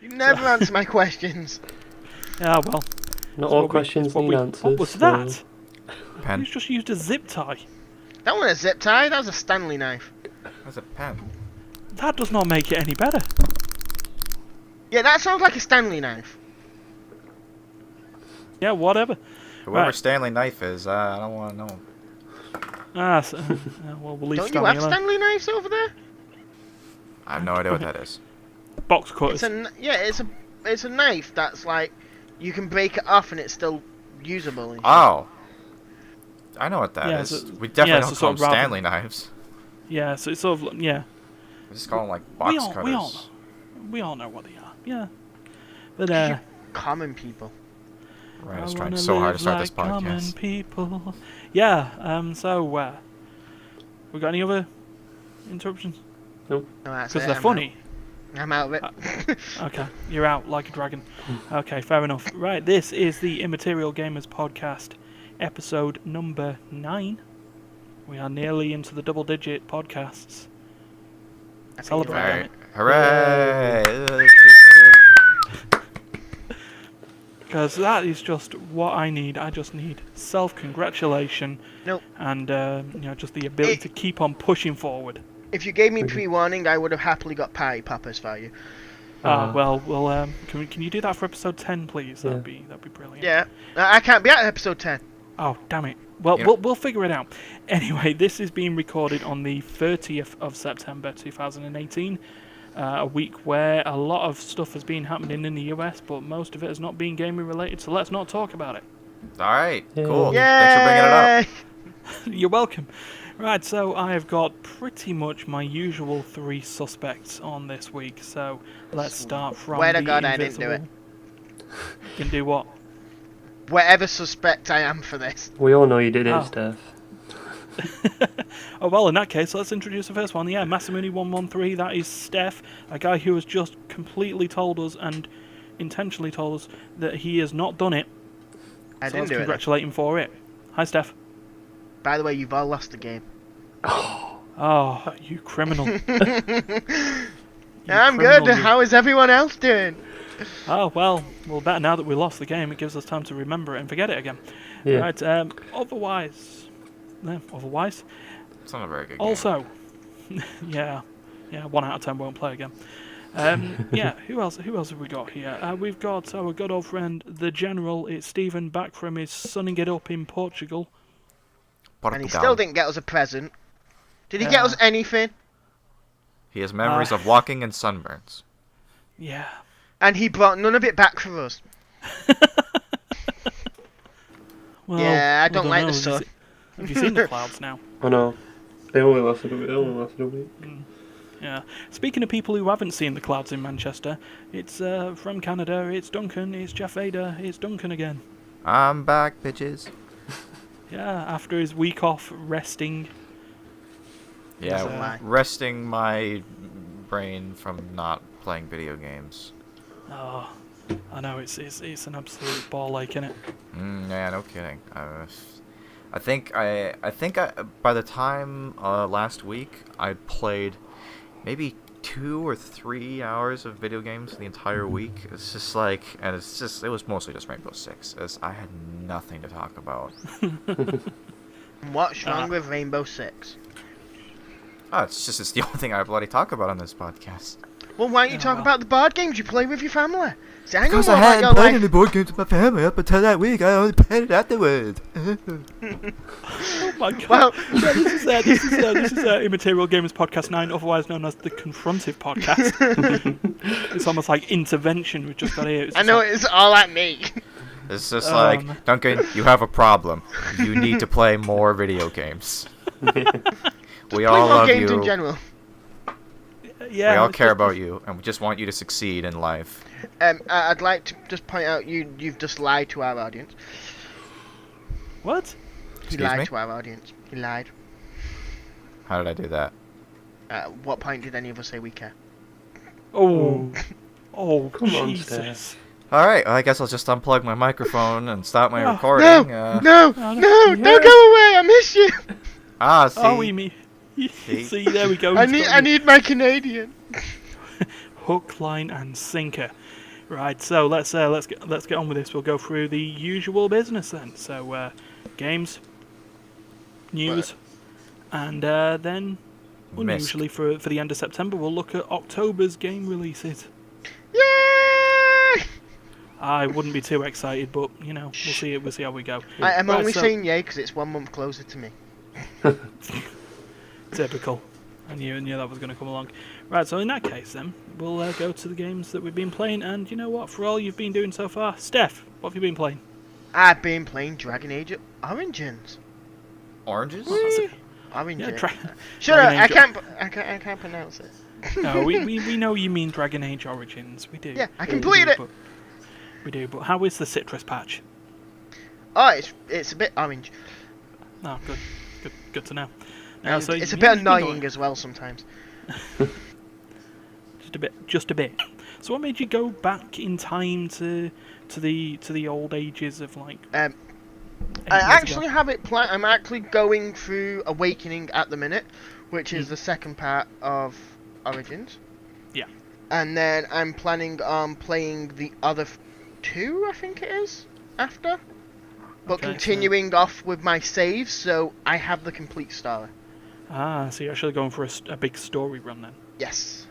You never answer my questions. Yeah, well. Not all questions need answers. What was that? Pen. He's just used a zip tie. That wasn't a zip tie, that was a Stanley knife. That's a pen. That does not make it any better. Yeah, that sounds like a Stanley knife. Yeah, whatever. Whoever Right. Stanley knife is, I don't want to know. Well, we'll leave Don't you Stanley have alone. Stanley knives over there? I have no idea what that is. Box cutters. It's a knife that's like you can break it off and it's still usable. And Oh. I know what that Yeah, is. so- We definitely yeah, don't so call them sort of Stanley knives. Yeah, so it's sort of, yeah. We just call them like box cutters. We all know what they are. Yeah. But you common people. Right, I was I trying wanna so hard to start live this like common podcast. people. Yeah. So we got any other interruptions? No, that's Because it, they're I'm funny. out. I'm out of it. Okay, you're out like a dragon. Okay, fair enough. Right, this is the Immaterial Gamers podcast, episode number 9. We are nearly into the double-digit podcasts. I think Celebrate. you're Right. Hooray! Because that is just what I need. I just need self-congratulation. Nope. And, just the ability to keep on pushing forward. If you gave me pre-warning, I would have happily got party poppers for you. Can you do that for episode 10, please? Yeah. That'd be brilliant. Yeah, I can't be at episode 10. Oh, damn it. Well, You know- we'll figure it out. Anyway, this is being recorded on the 30th of September 2018, a week where a lot of stuff has been happening in the US, but most of it has not been gaming related, so let's not talk about it. Alright, Yeah. cool. Yay! Thanks for bringing it up. You're welcome. Right, so I have got pretty much my usual 3 suspects on this week, so let's start from Swear to the God I didn't do invisible. Can do what? Whatever suspect I am for this. We all know you did it, Oh. Steph. Oh, well, in that case, let's introduce the first one. Yeah, Masamuni113, that is Steph, a guy who has just completely told us and intentionally told us that he has not done it. I So didn't let's do it. congratulate him for it. Hi, Steph. By the way, you've all lost the game. Oh, you criminal. You I'm criminal, good. you. How is everyone else doing? Oh, well, better now that we lost the game, it gives us time to remember it and forget it again. Yeah. Right, otherwise, It's not a very good game. also, yeah, 1 out of 10 won't play again. Yeah, who else have we got here? We've got our good old friend, the General. It's Stephen, back from his sunning it up in Portugal. And he still didn't get us a present. Did he get Yeah. us anything? He has memories of walking in sunburns. Yeah. And he brought none of it back for us. Well, Yeah, I don't like know. the sun. Have you seen the clouds now? I know. They only lasted a week. Yeah. Speaking of people who haven't seen the clouds in Manchester, it's from Canada. It's Duncan. It's GeoffVader. It's Duncan again. I'm back, bitches. Yeah, after his week off resting. Yeah, Doesn't lie. resting my brain from not playing video games. Oh, I know it's an absolute ball ache, isn't it? Yeah, no kidding. I think by the time last week I'd played maybe 2 or 3 hours of video games the entire week. It's just like, and it was mostly just Rainbow Six, as I had nothing to talk about. What's wrong with Rainbow Six? Oh, it's the only thing I bloody talk about on this podcast. Well, why don't you talk well. about the board games you play with your family? See, I know Because more I about hadn't your played life. any board games with my family up until that week. I only played it afterwards. Oh my god! Well- Yeah, this is Immaterial Gamers Podcast 9, otherwise known as the Confrontive Podcast. It's almost like intervention. We've just got here. It's I just know like, it's all at me. It's just like, Duncan, you have a problem. You need to play more video games. We all Play more love games in you. general. yeah, We all it's care just- about you, and we just want you to succeed in life. I'd like to just point out you've just lied to our audience. What? He Excuse lied me? to our audience. He lied. How did I do that? At what point did any of us say we care? Oh, oh, Come on, Jesus! Alright, I guess I'll just unplug my microphone and stop my No. recording. No, No! Oh, no, no. don't go away. I miss you. Ah, see? Oh, we mean. See, there we go. I he's need got I you. need my Canadian. hook, line, and sinker. Right, so let's get on with this. We'll go through the usual business then. So, games, news, and then unusually for the end of September, we'll look at October's game releases. Yay! I wouldn't be too excited, but you know, we'll see it. We'll see how we go. I'm only saying yay because it's 1 month closer to me. Typical. I knew that was going to come along. Right, so in that case then, we'll go to the games that we've been playing, and you know what, for all you've been doing so far, Steph, what have you been playing? I've been playing Dragon Age Origins. Oranges? Origins. Yeah, Shut up! Dragon I can't pronounce it. No, we know you mean Dragon Age Origins. We do. Yeah, I completed it. We do, but how is the citrus patch? Oh, it's a bit orange. Oh, good to know. And So it's a you- bit you've been annoying going- as well sometimes. Just a bit. So what made you go back in time to the old ages of like? I 8 years actually ago? have it planned. I'm actually going through Awakening at the minute, which is the second part of Origins. Yeah. And then I'm planning on playing the other two, I think it is, after. But Okay, so- continuing off with my saves, so I have the complete story. Ah, so you're actually going for a big story run then. Yes.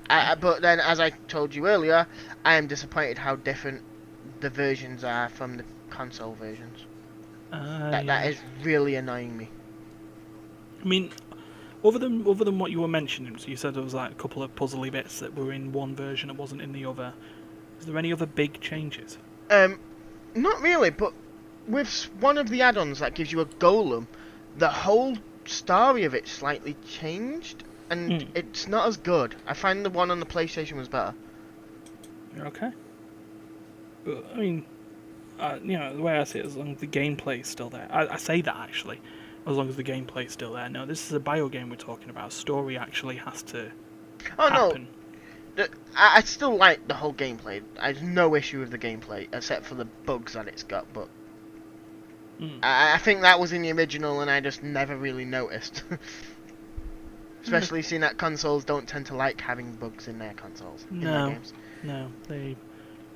But then, as I told you earlier, I am disappointed how different the versions are from the console versions. That is really annoying me. I mean, other than what you were mentioning, so you said there was like a couple of puzzly bits that were in one version that wasn't in the other. Is there any other big changes? Not really, but with one of the add-ons that gives you a golem, the whole story of it slightly changed, and it's not as good. I find the one on the PlayStation was better. Okay. But, I mean, you know, the way I see it, as long as the gameplay is still there. I say that actually, as long as the gameplay is still there. No, this is a bio game we're talking about. Story actually has to happen. No, I still like the whole gameplay. I have no issue with the gameplay, except for the bugs that it's got, but I think that was in the original and I just never really noticed. Especially seeing that consoles don't tend to like having bugs in their consoles, in their games. No, they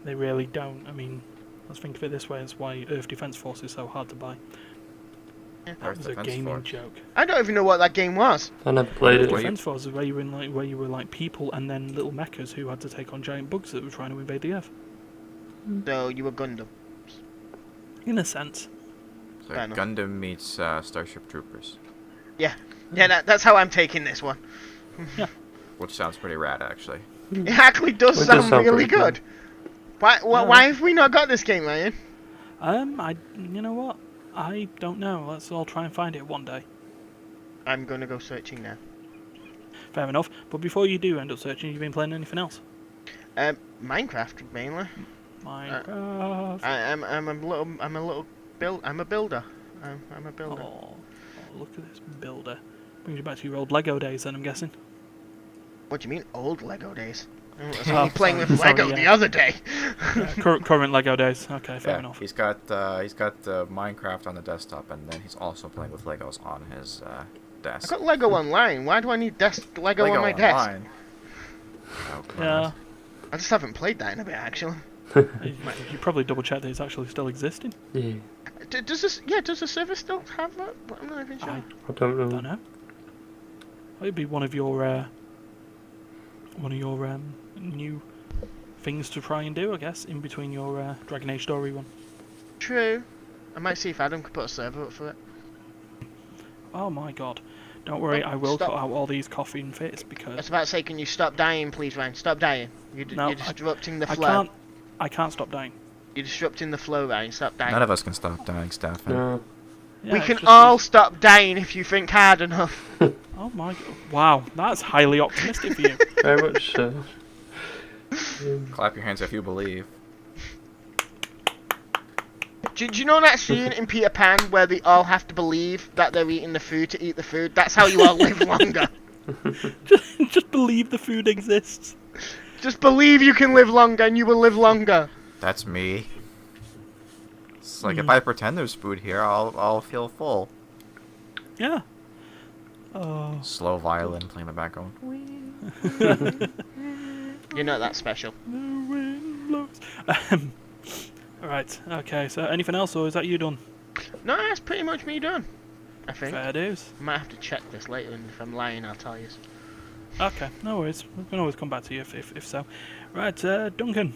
really don't. I mean, let's think of it this way: that's why Earth Defense Force is so hard to buy. Yeah. That was a gaming joke. I don't even know what that game was. I never played Earth it. Defense Force is where you were like people and then little mechas who had to take on giant bugs that were trying to invade the Earth. So you were Gundam. In a sense. So Fair enough. Gundam meets Starship Troopers, Yeah, that's how I'm taking this one. which sounds pretty rad, actually. It actually does It does sound sound really pretty cool. good. Why have we not got this game, Ryan? You know what? I don't know. Let's all try and find it one day. I'm gonna go searching now. Fair enough. But before you do end up searching, you've been playing anything else? Minecraft mainly. Minecraft. I'm a builder. I'm a builder. Oh, look at this builder. Brings you back to your old Lego days, then I'm guessing. What do you mean, old Lego days? I was Oh, only playing sorry, with Lego yeah. the other day. Current Lego days. Okay, fair Yeah, enough. he's got Minecraft on the desktop, and then he's also playing with Legos on his I desk. got Lego online. Why do I need Lego on my desk? Online. Oh, God. Yeah. I just haven't played that in a bit, actually. You probably double check that it's actually still existing. Yeah, Does the server still have that? I'm not even sure. I I don't know. don't know. It'd be one of your new things to try and do, I guess, in between your Dragon Age story run. True. I might see if Adam could put a server up for it. Oh my god. Don't worry, Oh, I will stop. cut out all these coughing fits I because was about to say, can you stop dying, please, Ryan? Stop dying. No, You're disrupting the I flow. can't stop dying. You're disrupting the flow, Ryan. Stop dying. None of us can stop dying, Stefan. No. Yeah, We it's can just all stop dying if you think hard enough. Oh my god. Wow, that's highly optimistic for you. Very much so. Clap your hands if you believe. Do you know that scene in Peter Pan where they all have to believe that they're eating the food to eat the food? That's how you all live longer. just believe the food exists. Just believe you can live longer and you will live longer. That's me. It's like if I pretend there's food here, I'll feel full. Yeah. Oh. Slow violin playing in the background. You're not that special. The wind blows. Right, okay, so anything else, or is that you done? No, that's pretty much me done. I think. Fair dues. Might have to check this later, and if I'm lying, I'll tell you. Okay, no worries. We can always come back to you if so. Right, Duncan.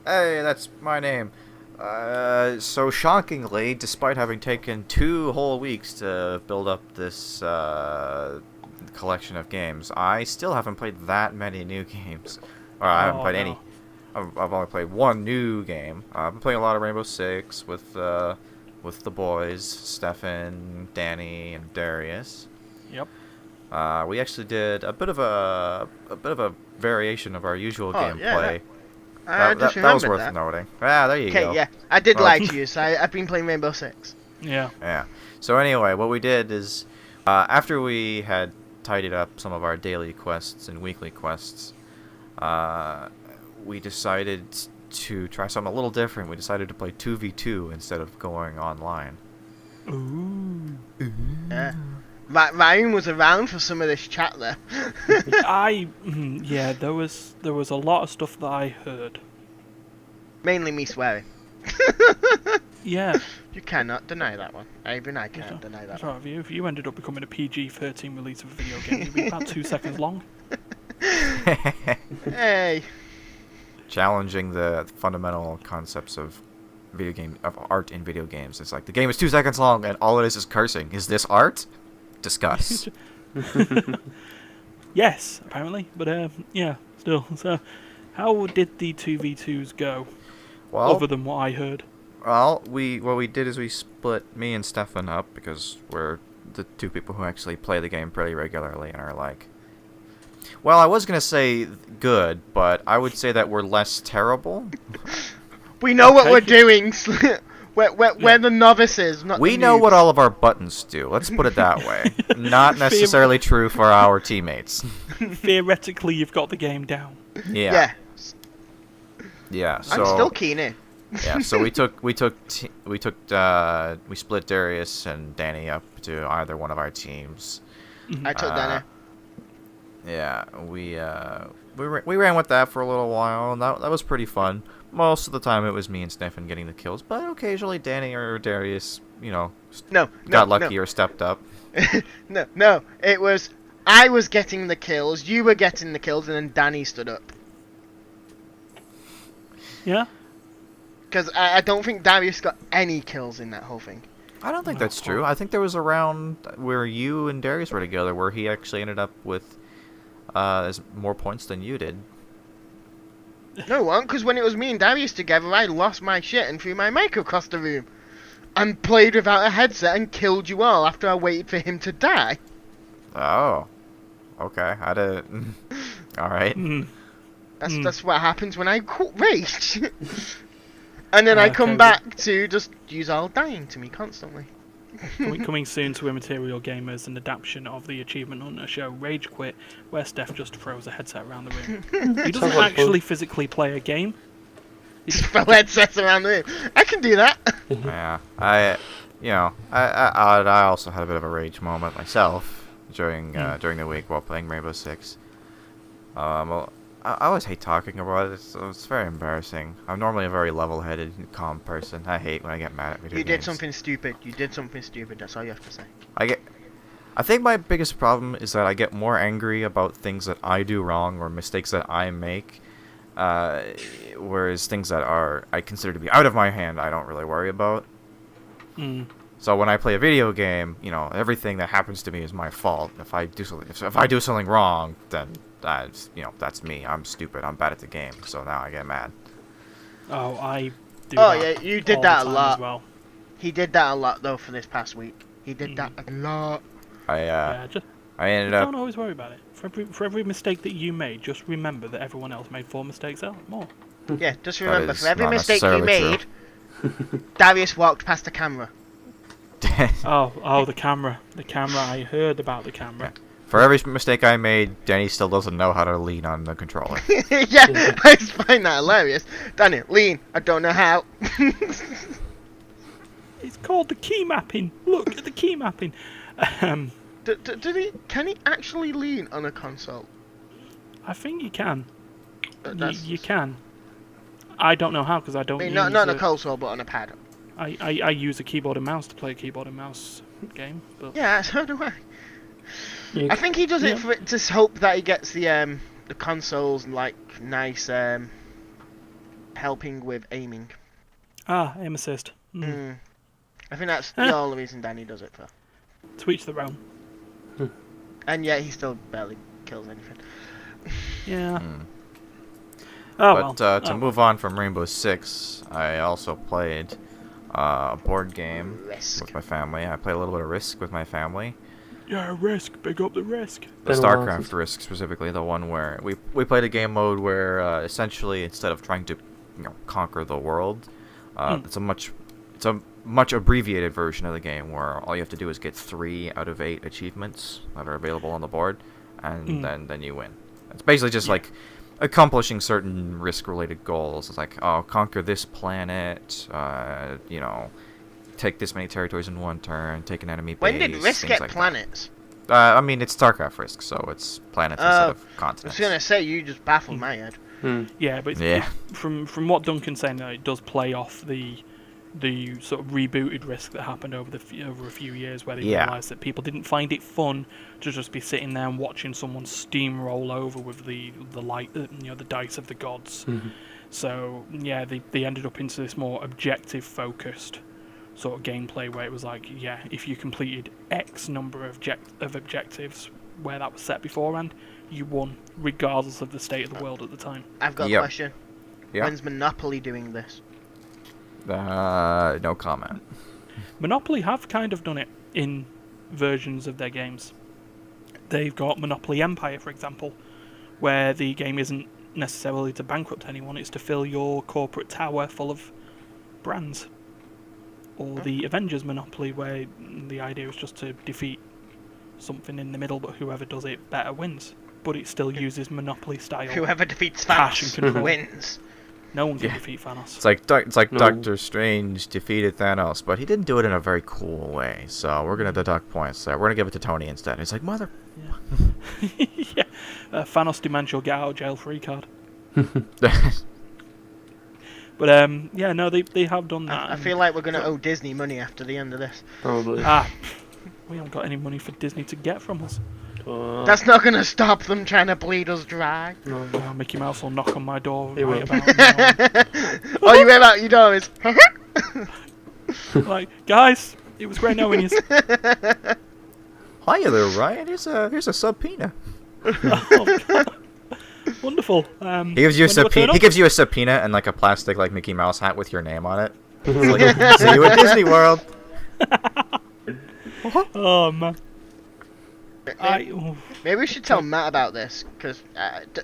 Hey, that's my name. So shockingly, despite having taken 2 whole weeks to build up this collection of games, I still haven't played that many new games. Or I haven't played any. I've only played 1 new game. I've been playing a lot of Rainbow Six with the boys, Stefan, Danny, and Darius. Yep. We actually did a bit of a variation of our usual gameplay. That was worth noting. Ah, there you go. Okay, yeah, I did lie to you. So I've been playing Rainbow Six. Yeah. Yeah. So anyway, what we did is, after we had tidied up some of our daily quests and weekly quests, we decided to try something a little different. We decided to play 2v2 instead of going online. Ooh. Yeah. Ryan was around for some of this chat there. Yeah, there was a lot of stuff that I heard. Mainly me swearing. Yeah. You cannot deny that one. Even I cannot deny that one. If you ended up becoming a PG-13 release of a video game, it'd be about 2 seconds long. Hey. Challenging the fundamental concepts of art in video games. It's like the game is 2 seconds long and all it is cursing. Is this art? Discuss. Yes, apparently, but yeah, still. So, how did the 2v2s go? Well, other than what I heard. Well, what we did is we split me and Stefan up because we're the 2 people who actually play the game pretty regularly and are like. Well, I was gonna say good, but I would say that we're less terrible. We know what we're doing. We're the novices, not we the know noobs. what all of our buttons do. Let's put it that way. Not necessarily true for our teammates. Theoretically, you've got the game down. Yeah. Yeah. So I'm still keen in. Yeah. So we split Darius and Danny up to either one of our teams. I took Danny. Yeah. We ran with that for a little while, and that was pretty fun. Most of the time, it was me and Stefan getting the kills, but occasionally Danny or Darius, got lucky or stepped up. No. It was I was getting the kills, you were getting the kills, and then Danny stood up. Yeah. Because I don't think Darius got any kills in that whole thing. I don't think that's true. I think there was a round where you and Darius were together where he actually ended up with more points than you did. No one, because when it was me and Darius together, I lost my shit and threw my mic across the room. And played without a headset and killed you all after I waited for him to die. Oh. Okay. I didn't... Alright. That's what happens when I rage. And then I come back to just use all dying to me constantly. Coming soon to Immaterial Gamers, an adaptation of the Achievement Hunter show Rage Quit, where Steph just throws a headset around the room. He doesn't actually physically play a game. He just throws headsets around the room. I can do that. Yeah, I also had a bit of a rage moment myself during the week while playing Rainbow Six. I always hate talking about it. It's very embarrassing. I'm normally a very level-headed, calm person. I hate when I get mad at video games. You did something stupid. That's all you have to say. I think my biggest problem is that I get more angry about things that I do wrong or mistakes that I make, whereas things that I consider to be out of my hand, I don't really worry about. So when I play a video game, everything that happens to me is my fault. If I do something wrong, then that's me. I'm stupid. I'm bad at the game. So now I get mad. Oh, I do. Oh yeah, you did that a lot. As well. He did that a lot though for this past week. He did that a lot. I ended up. Don't always worry about it. For every mistake that you made, just remember that everyone else made 4 mistakes more. Yeah, just remember for every mistake you made, Darius walked past the camera. Oh, the camera. The camera. I heard about the camera. Yeah. For every mistake I made, Danny still doesn't know how to lean on the controller. Yeah, I just find that hilarious. Danny, lean. I don't know how. It's called the key mapping. Look at the key mapping. Can he actually lean on a console? I think you can. You can. I don't know how because I don't. I mean, use not on a console, but on a pad. I use a keyboard and mouse to play a keyboard and mouse game. But Yeah, so do I. I think he does it for to hope that he gets the consoles like nice helping with aiming. aim assist. I think that's the only reason Danny does it for. To each their own. And yet he still barely kills anything. Yeah. But to move on from Rainbow Six, I also played a board game with my family. I played a little bit of Risk with my family. Yeah, Risk. Big up the Risk. The StarCraft Risk specifically, the one where we played a game mode where essentially instead of trying to conquer the world, it's a much abbreviated version of the game where all you have to do is get 3 out of 8 achievements that are available on the board, and then you win. It's basically just like accomplishing certain Risk-related goals. It's like, conquer this planet, take this many territories in one turn, take an enemy base. When did Risk get like planets? I mean, it's StarCraft Risk, so it's planets instead of continents. I was gonna say, you just baffled my head. Yeah, but from what Duncan's saying, it does play off the sort of rebooted Risk that happened over a few years, where they realised that people didn't find it fun to just be sitting there and watching someone steamroll over with the light, the dice of the gods. So yeah, they ended up into this more objective focused sort of gameplay where it was like, if you completed X number of objectives where that was set beforehand, you won, regardless of the state of the world at the time. I've got a question. When's Monopoly doing this? No comment. Monopoly have kind of done it in versions of their games. They've got Monopoly Empire, for example, where the game isn't necessarily to bankrupt anyone, it's to fill your corporate tower full of brands. Or the Avengers Monopoly, where the idea is just to defeat something in the middle, but whoever does it better wins. But it still uses Monopoly style. Whoever defeats cash and Thanos control. wins. No one can defeat Thanos. It's like Doctor Strange defeated Thanos, but he didn't do it in a very cool way. So we're gonna deduct points there. We're gonna give it to Tony instead. He's like, mother. Yeah. Thanos demands your get out of jail free card. But they have done that. I feel like we're gonna owe Disney money after the end of this. Probably. We haven't got any money for Disney to get from us. That's not gonna stop them trying to bleed us dry. No. Mickey Mouse will knock on my door He will. about now. Oh, you went out your door is. Like, guys, it was great knowing you. Hiya there, Ryan. Here's a subpoena. Wonderful. He gives you a subpoena. He gives you a subpoena and like a plastic like Mickey Mouse hat with your name on it. It's like, see you at Disney World. Oh man. Maybe we should tell Matt about this, because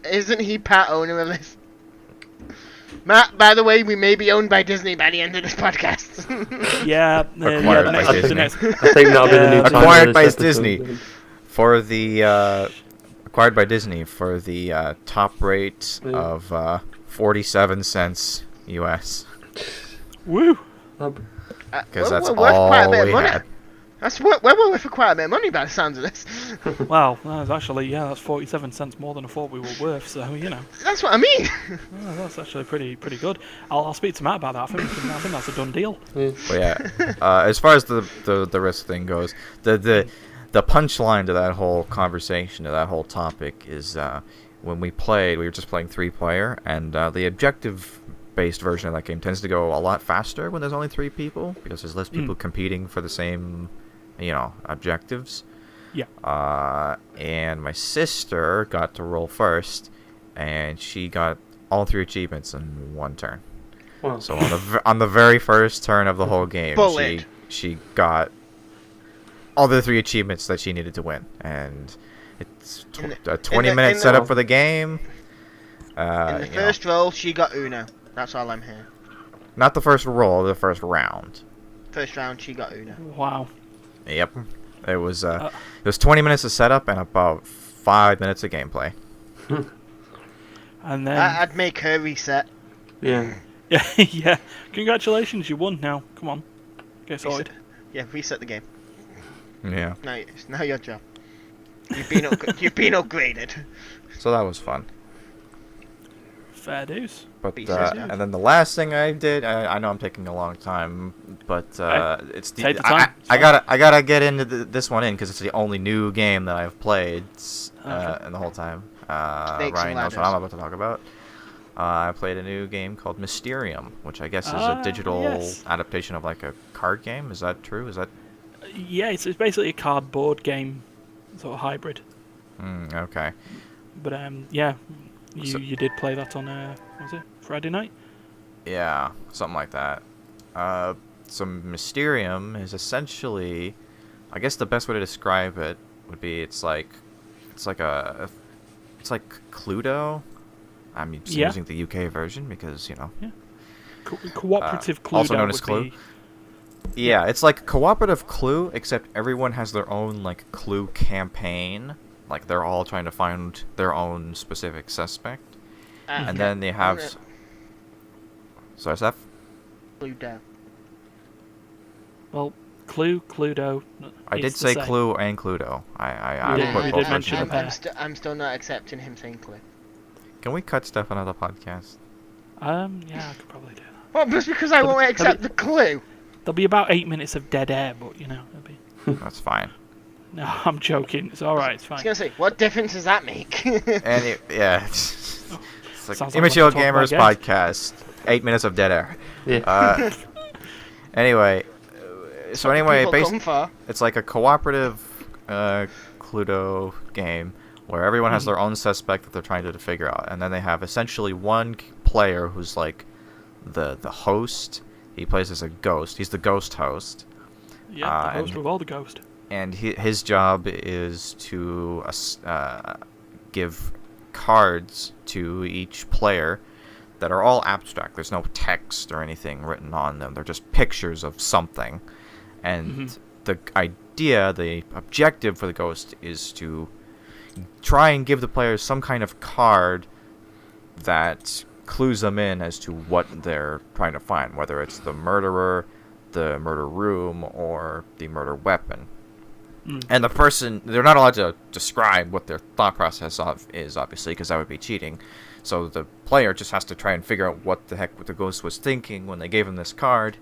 isn't he part owner of this? Matt, by the way, we may be owned by Disney by the end of this podcast. Acquired by Disney. I think that'll be the new title. Acquired by Disney for the acquired by Disney for the top rate of 47 cents US. Woo! Because that's all we had. We're worth for quite a bit of money by the sounds of this. Wow, that's actually, that's 47 cents more than I thought we were worth, so, That's what I mean. That's actually pretty good. I'll speak to Matt about that. I think that's a done deal. But as far as the risk thing goes, the punchline to that whole conversation, to that whole topic, is when we were just playing 3-player, and the objective-based version of that game tends to go a lot faster when there's only 3 people, because there's less people competing for the same objectives. Yeah. And my sister got to roll first, and she got all 3 achievements in one turn. Wow. So on the very first turn of the whole game, she got all the 3 achievements that she needed to win, and it's a 20-minute setup for the game. In the first roll, she got Uno. That's all I'm hearing. Not the first roll, the first round. First round, she got Uno. Wow. Yep. It was 20 minutes of setup and about 5 minutes of gameplay. And then I'd make her reset. Yeah. Yeah. Congratulations, you won now. Come on. Get sorted. Yeah, reset the game. Yeah. Now your job. You've been upgraded. So that was fun. Fair dues. But Fair dues. and then the last thing I did, I know I'm taking a long time, but it's the take the time. I gotta get into this one in because it's the only new game that I've played in the whole time. Ryan knows what I'm about to talk about. I played a new game called Mysterium, which I guess is a digital adaptation of like a card game. Is that true? Is that? Yeah, it's basically a cardboard game, sort of hybrid. Okay. But you did play that on was it Friday night? Yeah, something like that. So Mysterium is essentially, I guess the best way to describe it would be it's like Cluedo. I'm using the UK version because Cooperative Cluedo, also known as Clue. Yeah, it's like cooperative Clue, except everyone has their own like Clue campaign. Like they're all trying to find their own specific suspect, and then they have. Sorry, Steph? Cluedo. Well, Cluedo. I did say Clue and Cluedo. I put both versions. I'm still not accepting him saying Clue. Can we cut Stefan out of the podcast? Yeah, I could probably do that. Well, just because I won't accept the Clue. There'll be about 8 minutes of dead air, but it'll be. That's fine. No, I'm joking. It's all right. It's fine. I was gonna say, what difference does that make? It's like Sounds like Immaterial we're talking Gamers about podcast. 8 minutes of dead air. Yeah. Anyway, Come for. it's like a cooperative Cluedo game where everyone has their own suspect that they're trying to figure out, and then they have essentially one player who's like the host. He plays as a ghost. He's the ghost host. Yeah, the host with all the ghost. And his job is to give cards to each player that are all abstract. There's no text or anything written on them. They're just pictures of something. And the objective for the ghost is to try and give the players some kind of card that clues them in as to what they're trying to find, whether it's the murderer, the murder room, or the murder weapon. And the person, they're not allowed to describe what their thought process is, obviously, because that would be cheating. So the player just has to try and figure out what the heck the ghost was thinking when they gave him this card,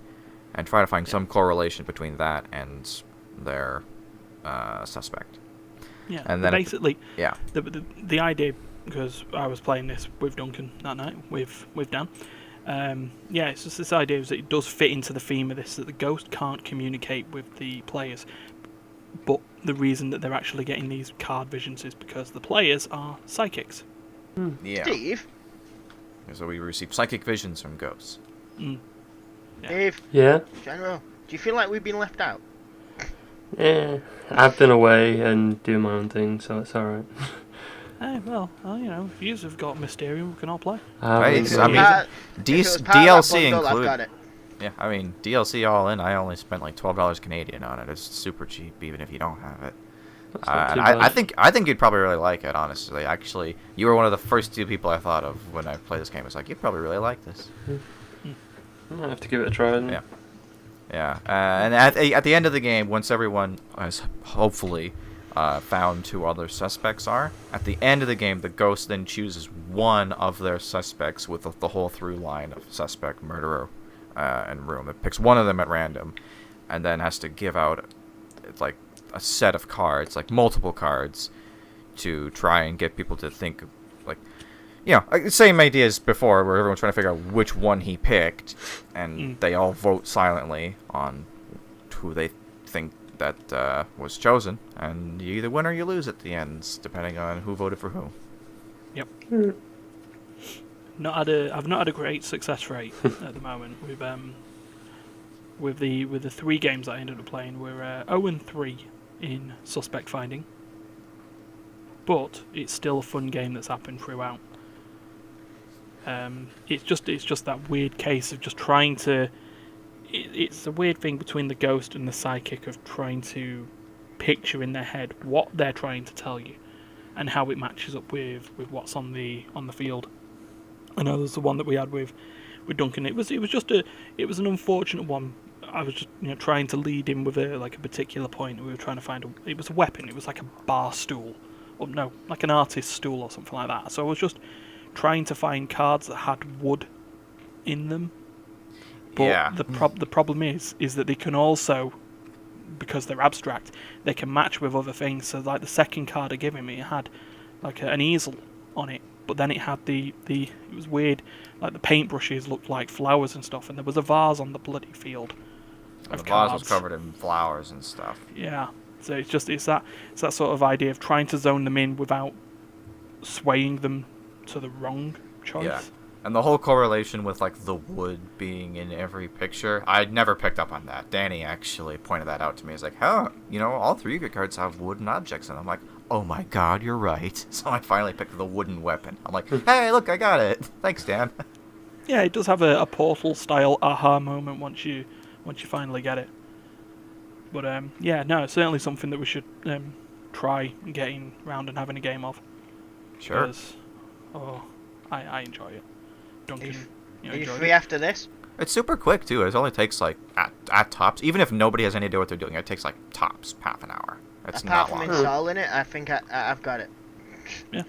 and try to find some correlation between that and their suspect. Yeah, and then basically, the idea, because I was playing this with Duncan that night, with Dan, it's just this idea is that it does fit into the theme of this, that the ghost can't communicate with the players. But the reason that they're actually getting these card visions is because the players are psychics. Yeah. Steve? So we receive psychic visions from ghosts. Yeah. Steve? Yeah? General, do you feel like we've been left out? Yeah. I've been away and doing my own thing, so it's alright. Hey, well, if you have got Mysterium, we can all play. DLC bundle, I've included. got it. Yeah, I mean, DLC all in, I only spent like $12 Canadian on it. It's super cheap, even if you don't have it. And I think you'd probably really like it, honestly. Actually, you were one of the first two people I thought of when I played this game. It's like, you'd probably really like this. I might have to give it a try then. Yeah. And at the end of the game, once everyone has hopefully found who other suspects are, at the end of the game, the ghost then chooses one of their suspects with the whole through line of suspect, murderer, and room. It picks one of them at random, and then has to give out like a set of cards, like multiple cards, to try and get people to think, like, same idea as before, where everyone's trying to figure out which one he picked, and they all vote silently on who they think that was chosen, and you either win or you lose at the end, depending on who voted for who. Yep. I've not had a great success rate at the moment with the 3 games I ended up playing. We're 0-3 in suspect finding, but it's still a fun game that's happened throughout. It's just that weird case of just trying to. It's a weird thing between the ghost and the psychic of trying to picture in their head what they're trying to tell you, and how it matches up with what's on the field. I know there's the one that we had with Duncan. It was an unfortunate one. I was just trying to lead in with a particular point. We were trying to find it was a weapon. It was like a bar stool, or no, like an artist's stool or something like that. So I was just trying to find cards that had wood in them. But Yeah. the problem is that they can also, because they're abstract, they can match with other things. So like the second card it giving me, it had like an easel on it, but then it had it was weird, like the paintbrushes looked like flowers and stuff, and there was a vase on the bloody field. The vase was covered in flowers and stuff. Yeah, so it's that sort of idea of trying to zone them in without swaying them to the wrong choice. Yeah. And the whole correlation with like the wood being in every picture, I'd never picked up on that. Danny actually pointed that out to me. He's like, "Huh, all three of your cards have wooden objects in them." I'm like, "Oh my god, you're right." So I finally picked the wooden weapon. I'm like, "Hey, look, I got it. Thanks, Dan." Yeah, it does have a Portal style aha moment once you finally get it. But yeah, no, it's certainly something that we should try getting round and having a game of. Sure. Because, I enjoy it. Duncan, are you free after this? It's super quick too. It only takes like at tops, even if nobody has any idea what they're doing, it takes like tops half an hour. It's Apart not from long. installing it, I think I've got it. Yeah,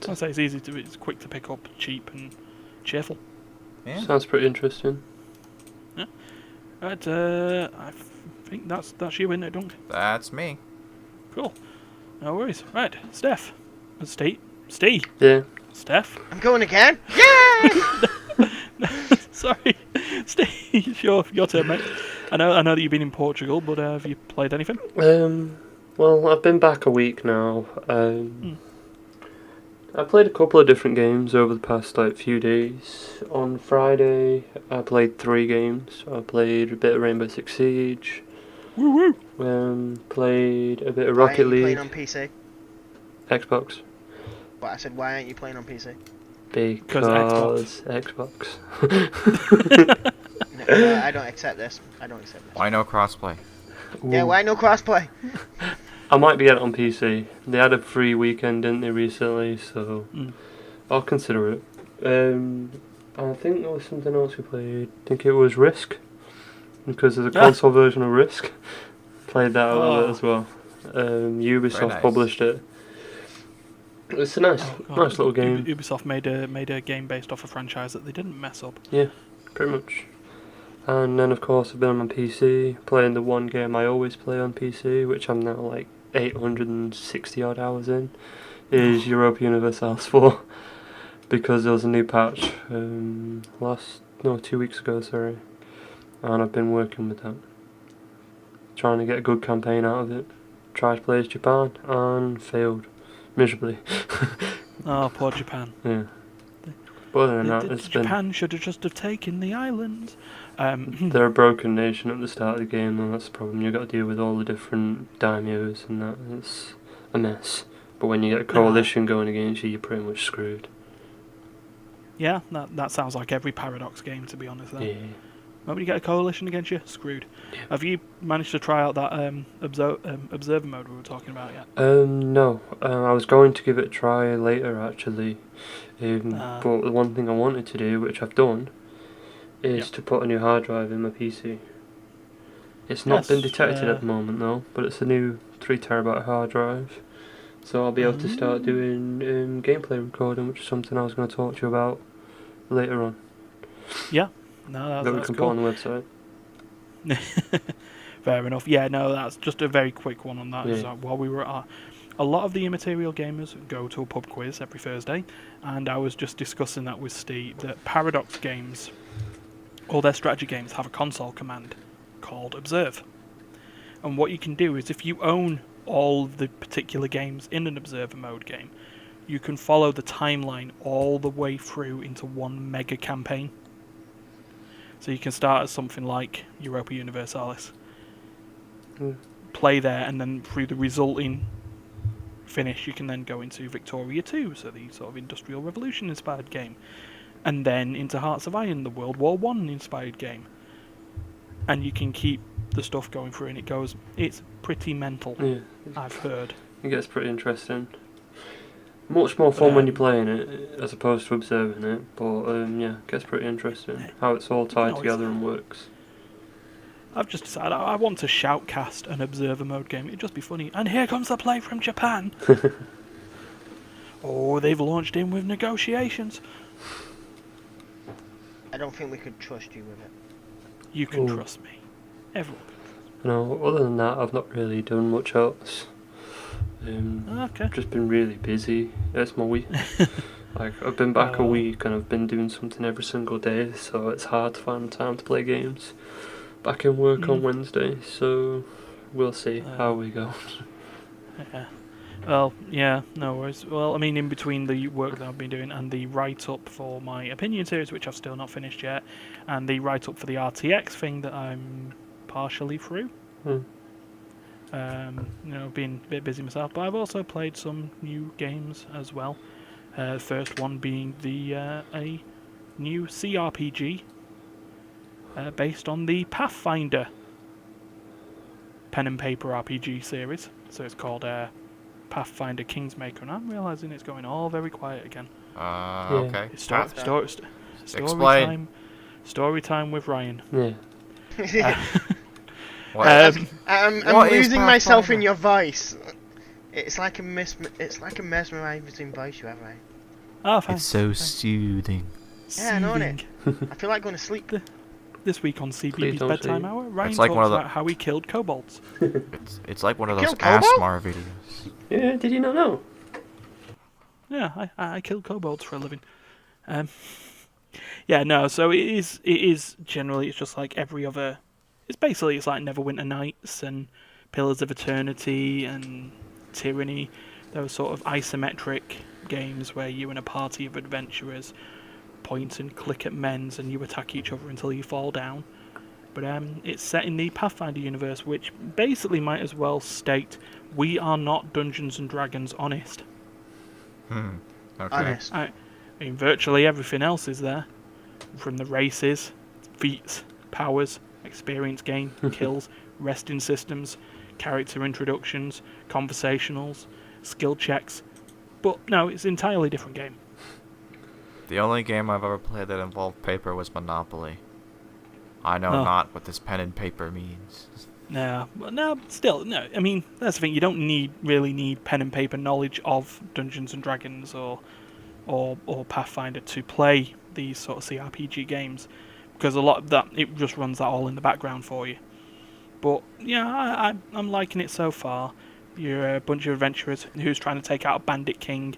I'd say it's quick to pick up, cheap and cheerful. Yeah. Sounds pretty interesting. Yeah. Right, I think that's you, isn't it, Duncan? That's me. Cool. No worries. Right, Steph. Steve. Yeah. Steph. I'm going again. Yay! Sorry, Steve. Your turn, mate. I know that you've been in Portugal, but have you played anything? Well, I've been back a week now. I played a couple of different games over the past few days. On Friday, I played 3 games. I played a bit of Rainbow Six Siege. Woo woo. Played a bit of Why Rocket aren't you League. playing on PC? Xbox. But I said, why aren't you playing on PC? Because Xbox. No, I don't accept this. Why no crossplay? Yeah, why no crossplay? I might be getting it on PC. They had a free weekend, didn't they, recently? So I'll consider it. I think there was something else we played. I think it was Risk, because there's a console version of Risk. Played that a little bit as well. Ubisoft published it. It's a nice little game. Ubisoft made a game based off a franchise that they didn't mess up. Yeah, pretty much. And then of course I've been on my PC playing the one game I always play on PC, which I'm now like 860 odd hours in, is Europa Universalis 4, because there was a new patch 2 weeks ago, sorry, and I've been working with that, trying to get a good campaign out of it. Tried to play as Japan and failed miserably. Oh, poor Japan. Yeah. But other than that, Japan should have just have taken the islands. They're a broken nation at the start of the game, and that's the problem. You've got to deal with all the different daimyos and that. It's a mess. But when you get a coalition going against you, you're pretty much screwed. Yeah, that sounds like every Paradox game, to be honest. Then. Yeah. When you get a coalition against you, screwed. Yeah. Have you managed to try out that observer mode we were talking about yet? No. I was going to give it a try later, actually. But the one thing I wanted to do, which I've done, is to put a new hard drive in my PC. It's not been detected at the moment, though, but it's a new 3TB hard drive. So I'll be able to start doing gameplay recording, which is something I was going to talk to you about later on. Yeah. No, that we that's can cool. put on the website. Fair enough. Yeah, no, that's just a very quick one on that. Yeah. So while we were at a lot of the Immaterial gamers go to a pub quiz every Thursday, and I was just discussing that with Steve, that Paradox games, all their strategy games, have a console command called Observe. And what you can do is, if you own all the particular games in an Observer mode game, you can follow the timeline all the way through into one mega campaign. So you can start as something like Europa Universalis, play there, and then through the resulting finish, you can then go into Victoria 2, so the sort of Industrial Revolution inspired game, and then into Hearts of Iron, the World War I inspired game. And you can keep the stuff going through, and it's pretty mental, I've heard. It gets pretty interesting. Much more fun when you're playing it as opposed to observing it, but it gets pretty interesting how it's all tied together and works. I've just decided I want to shoutcast an observer mode game. It'd just be funny. And here comes the play from Japan. Oh, they've launched in with negotiations. I don't think we could trust you with it. You can trust me. Everyone can trust me. No, other than that, I've not really done much else. Okay. Just been really busy. It's my week. Like, I've been back a week and I've been doing something every single day, so it's hard to find time to play games. Back in work on Wednesday, so we'll see how we go. Yeah. Well, yeah, no worries. Well, I mean, in between the work that I've been doing and the write-up for my opinion series, which I've still not finished yet, and the write-up for the RTX thing that I'm partially through. Been a bit busy myself, but I've also played some new games as well. First one being a new CRPG based on the Pathfinder pen and paper RPG series. So it's called Pathfinder Kingsmaker, and I'm realising it's going all very quiet again. Okay. Story time with Ryan. Yeah. I'm losing myself in your voice. It's like a mesmerising voice you have, right? Oh, thanks. It's so soothing. Yeah, I know it. I feel like going to sleep. This week on CBB's Bedtime Hour, Ryan like talks about how he killed kobolds. It's like one of those Killed kobolds? ASMR videos. Yeah, did you not know? Yeah, I kill kobolds for a living. So it is generally, it's just like every other. It's like Neverwinter Nights and Pillars of Eternity and Tyranny. Those sort of isometric games where you and a party of adventurers point and click at men's and you attack each other until you fall down. But it's set in the Pathfinder universe, which basically might as well state we are not Dungeons and Dragons honest. Okay. Honest. I mean, virtually everything else is there, from the races, feats, powers, experience gain, kills, resting systems, character introductions, conversationals, skill checks. But no, it's an entirely different game. The only game I've ever played that involved paper was Monopoly. I know not what this pen and paper means. Still, no. I mean, that's the thing. You don't really need pen and paper knowledge of Dungeons and Dragons or Pathfinder to play these sort of CRPG games, because a lot of that, it just runs that all in the background for you. But yeah, I'm liking it so far. You're a bunch of adventurers who's trying to take out a bandit king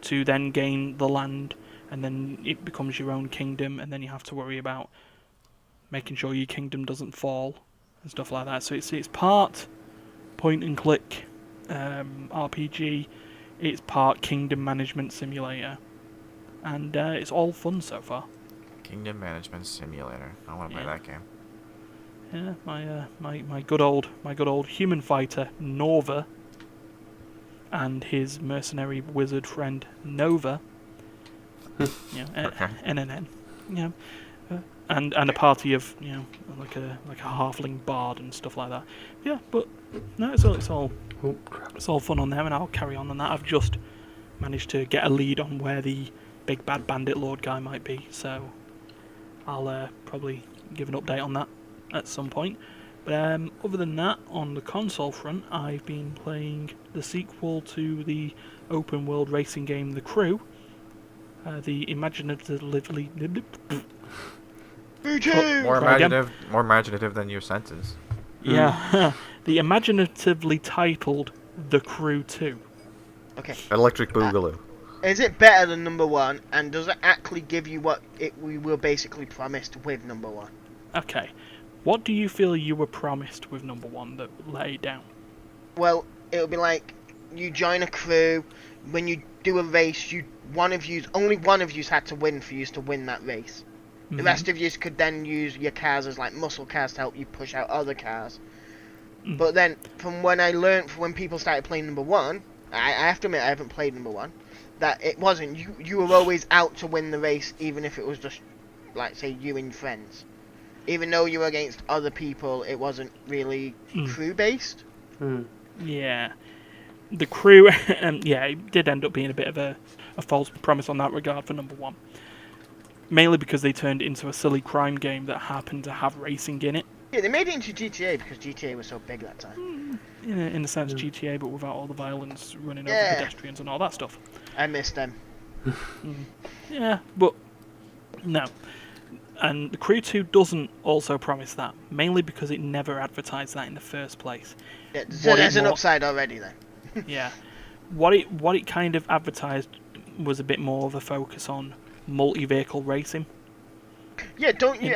to then gain the land, and then it becomes your own kingdom, and then you have to worry about making sure your kingdom doesn't fall and stuff like that. So it's part point and click RPG, it's part kingdom management simulator, and it's all fun so far. Kingdom Management Simulator. I want to play that game. Yeah, my good old human fighter Norva and his mercenary wizard friend Nova. NNN. And a party of like a halfling bard and stuff like that. Yeah, but no, it's all fun on there, and I'll carry on that. I've just managed to get a lead on where the big bad bandit lord guy might be, so I'll probably give an update on that at some point. But other than that, on the console front, I've been playing the sequel to the open world racing game The Crew, the imaginatively more imaginative than your senses. Yeah, the imaginatively titled The Crew 2. Okay. Electric Boogaloo. Is it better than number one, and does it actually give you what we were basically promised with number one? Okay. What do you feel you were promised with number one that let it down? Well, it'll be like you join a crew. When you do a race, only one of you had to win for you to win that race. Mm-hmm. The rest of you could then use your cars as like muscle cars to help you push out other cars. Mm. But then, from when I learned, when people started playing number one, I have to admit I haven't played number one, that it wasn't. You were always out to win the race, even if it was just, like, say, you and your friends. Even though you were against other people, it wasn't really crew-based. Mm. Yeah. The Crew, it did end up being a bit of a false promise on that regard for number one. Mainly because they turned it into a silly crime game that happened to have racing in it. Yeah, they made it into GTA because GTA was so big that time. In a sense, GTA, but without all the violence, running over pedestrians and all that stuff. I missed them. Yeah, but no. And the Crew 2 doesn't also promise that, mainly because it never advertised that in the first place. Yeah, so there's an upside already then. Yeah. What it kind of advertised was a bit more of a focus on multi-vehicle racing. Yeah, don't you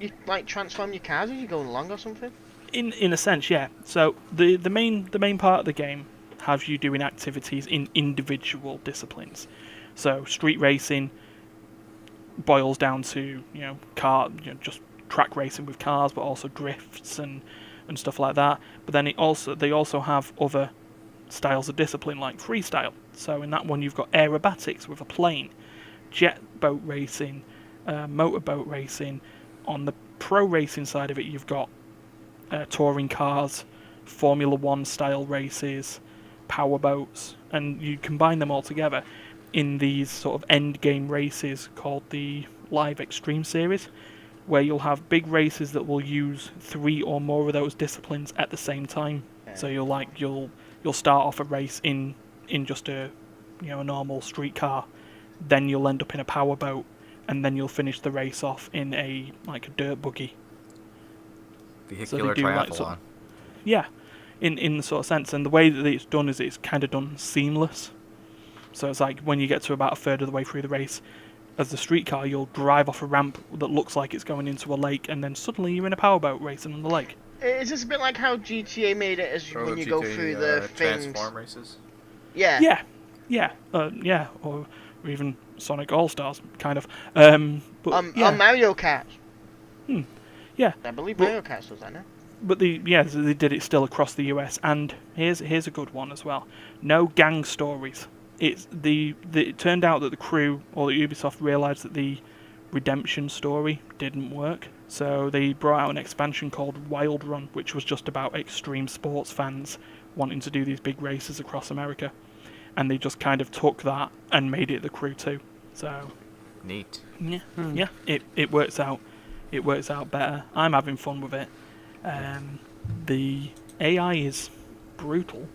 you like transform your cars as you go along or something? In a sense, yeah. So the main part of the game has you doing activities in individual disciplines. So street racing boils down to just track racing with cars, but also drifts and stuff like that. But then they also have other styles of discipline like freestyle. So in that one you've got aerobatics with a plane, jet boat racing, motorboat racing. On the pro racing side of it, you've got touring cars, Formula 1 style races, power boats, and you combine them all together in these sort of end game races called the Live Extreme Series, where you'll have big races that will use 3 or more of those disciplines at the same time. So you'll start off a race in just a normal street car, then you'll end up in a power boat, and then you'll finish the race off in a dirt buggy. Vehicular triathlon. Yeah, in the sort of sense, and the way that it's done is it's kind of done seamless. So it's like when you get to about a third of the way through the race, as the street car, you'll drive off a ramp that looks like it's going into a lake, and then suddenly you're in a powerboat racing on the lake. Is this a bit like how GTA made it as when you go through the things? Transform races? Yeah. Yeah, or even Sonic All-Stars, kind of. But on Mario Kart. Yeah. I believe Mario Kart does that now. But they did it still across the US, and here's a good one as well. No gang stories. It turned out that the crew or the Ubisoft realised that the redemption story didn't work, so they brought out an expansion called Wild Run, which was just about extreme sports fans wanting to do these big races across America, and they just kind of took that and made it the Crew 2. So neat. Yeah, it works out. It works out better. I'm having fun with it. The AI is brutal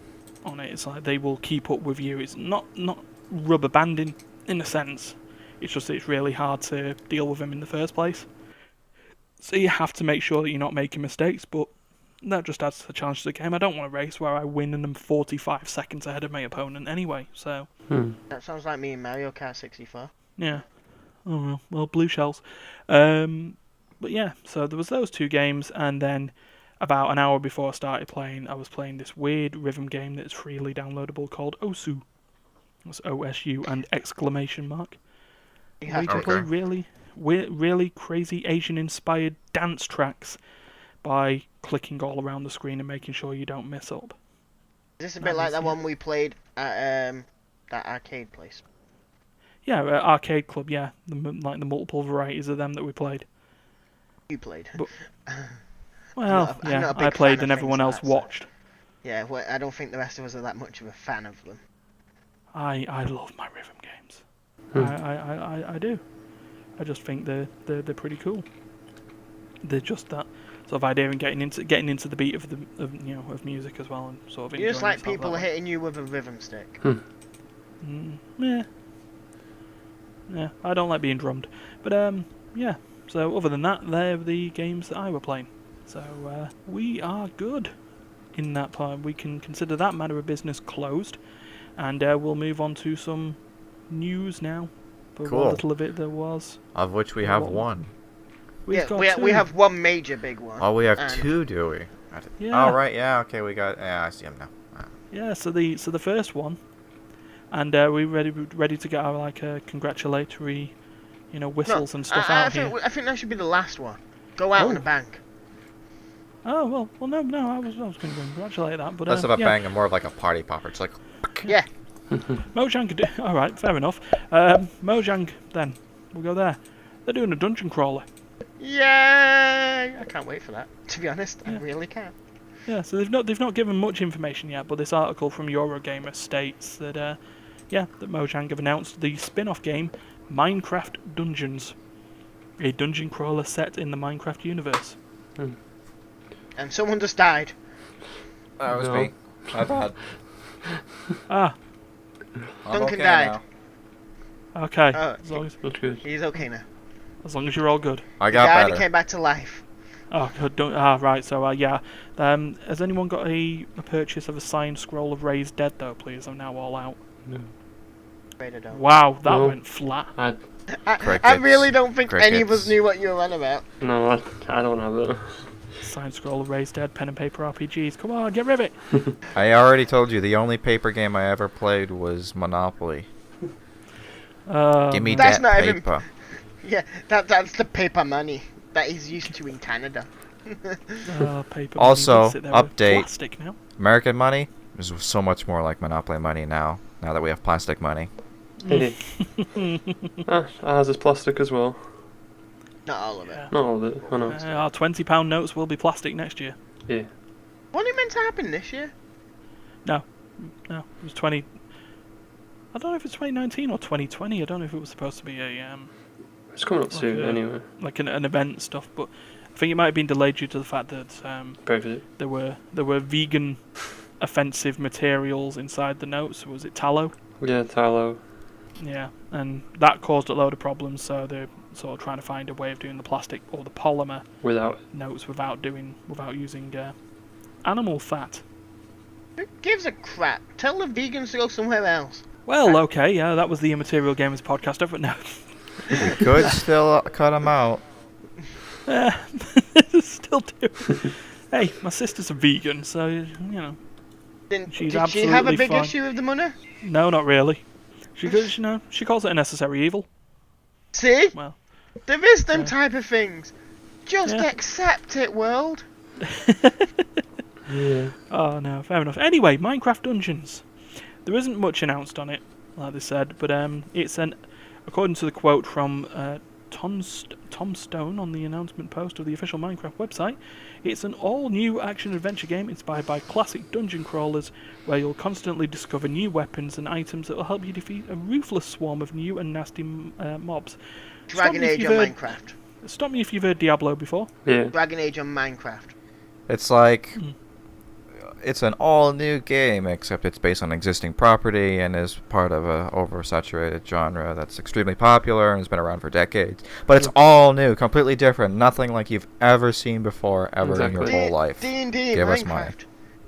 on it. It's like they will keep up with you. It's not rubber banding in a sense. It's just it's really hard to deal with them in the first place. So you have to make sure that you're not making mistakes, but that just adds to the challenge to the game. I don't want a race where I win and I'm 45 seconds ahead of my opponent anyway, so... That sounds like me in Mario Kart 64. Yeah. Oh well, blue shells. But yeah, so there was those 2 games, and then about an hour before I started playing, I was playing this weird rhythm game that's freely downloadable called Osu. That's OSU and exclamation mark. Yeah. You can play really crazy Asian-inspired dance tracks by clicking all around the screen and making sure you don't mess up. Is this a bit like that one we played at that arcade place? Yeah, Arcade Club, yeah. The multiple varieties of them that we played. You played. But, well, I played and everyone else watched. So. Yeah, well, I don't think the rest of us are that much of a fan of them. I love my rhythm games. I do. I just think they're pretty cool. They're just that sort of idea and getting into the beat of music as well, and sort of. You just like people hitting you with a rhythm stick. Yeah, I don't like being drummed, but yeah. So other than that, they're the games that I were playing. So we are good in that part. We can consider that matter of business closed, and we'll move on to some news now. For cool. What little of it there was. Of which we have one. We have one major big one. Oh, we have 2, do we? Yeah. Oh, right, yeah, okay, we got... Yeah, I see them now. Yeah, so the first one, and we ready to get our congratulatory, whistles and stuff out here. I think that should be the last one. Go out on a bang. Oh well, no, I was going to congratulate that, but less of a bang and more of like a party popper. It's like... Yeah. Mojang could do... Alright, fair enough. Mojang, then. We'll go there. They're doing a dungeon crawler. Yeah, I can't wait for that. To be honest, I really can't. Yeah, so they've not given much information yet, but this article from Eurogamer states that that Mojang have announced the spin-off game Minecraft Dungeons, a dungeon crawler set in the Minecraft universe. And someone just died. That was me. My bad. I'm Duncan okay died. now. Okay. Oh, That's good. he's okay now. As long as you're all good. I He got died better. and came back to life. Oh, good. Right. So, yeah. Has anyone got a purchase of a signed scroll of Raised Dead, though, please? I'm now all out. No. Afraid I don't. Wow, that No. went flat. I really don't think any of us Crickets. knew what you were on about. No, I don't have it. Signed scroll of Raised Dead, pen and paper RPGs. Come on, get rid of it. I already told you the only paper game I ever played was Monopoly. Give me That's that not even- paper. Yeah, that's the paper money that he's used to in Canada. Paper. Also, money. Sit there with update. Plastic now. American money is so much more like Monopoly money now. Now that we have plastic money. Ours is plastic as well. Not all of it. Yeah. Not all of it. I know. Our £20 notes will be plastic next year. Yeah. Wasn't it meant to happen this year? No, it was 20. I don't know if it's 2019 or 2020. I don't know if it was supposed to be a It's coming up soon anyway. like an event stuff, but I think it might have been delayed due to the fact that Brexit. there were vegan offensive materials inside the notes. Was it tallow? Yeah, tallow. Yeah, and that caused a load of problems. So they're sort of trying to find a way of doing the plastic or the polymer Without. notes without using animal fat. Who gives a crap? Tell the vegans to go somewhere else. Well, okay, yeah, that was the Immaterial Gamers podcast, but no. You could still cut them out. Still do. Hey, my sister's a vegan, so, you know. Did She's she have a absolutely big fine. issue with the money? No, not really. She goes, she calls it a necessary evil. See? Well, There is them Yeah. type of things. Just Yeah. accept it, world. Yeah. oh no, fair enough. Anyway, Minecraft Dungeons. There isn't much announced on it, like they said, but it's according to the quote from Tom Stone on the announcement post of the official Minecraft website, it's an all-new action-adventure game inspired by classic dungeon crawlers, where you'll constantly discover new weapons and items that will help you defeat a ruthless swarm of new and nasty mobs. Dragon me if Age you've on heard- Minecraft. Stop me if you've heard Diablo before. Yeah. Dragon Age on Minecraft. It's like it's an all-new game, except it's based on existing property and is part of a oversaturated genre that's extremely popular and has been around for decades. But it's all new, completely different, nothing like you've ever seen before, ever in your Exactly. whole life. D&D Give us money. Minecraft.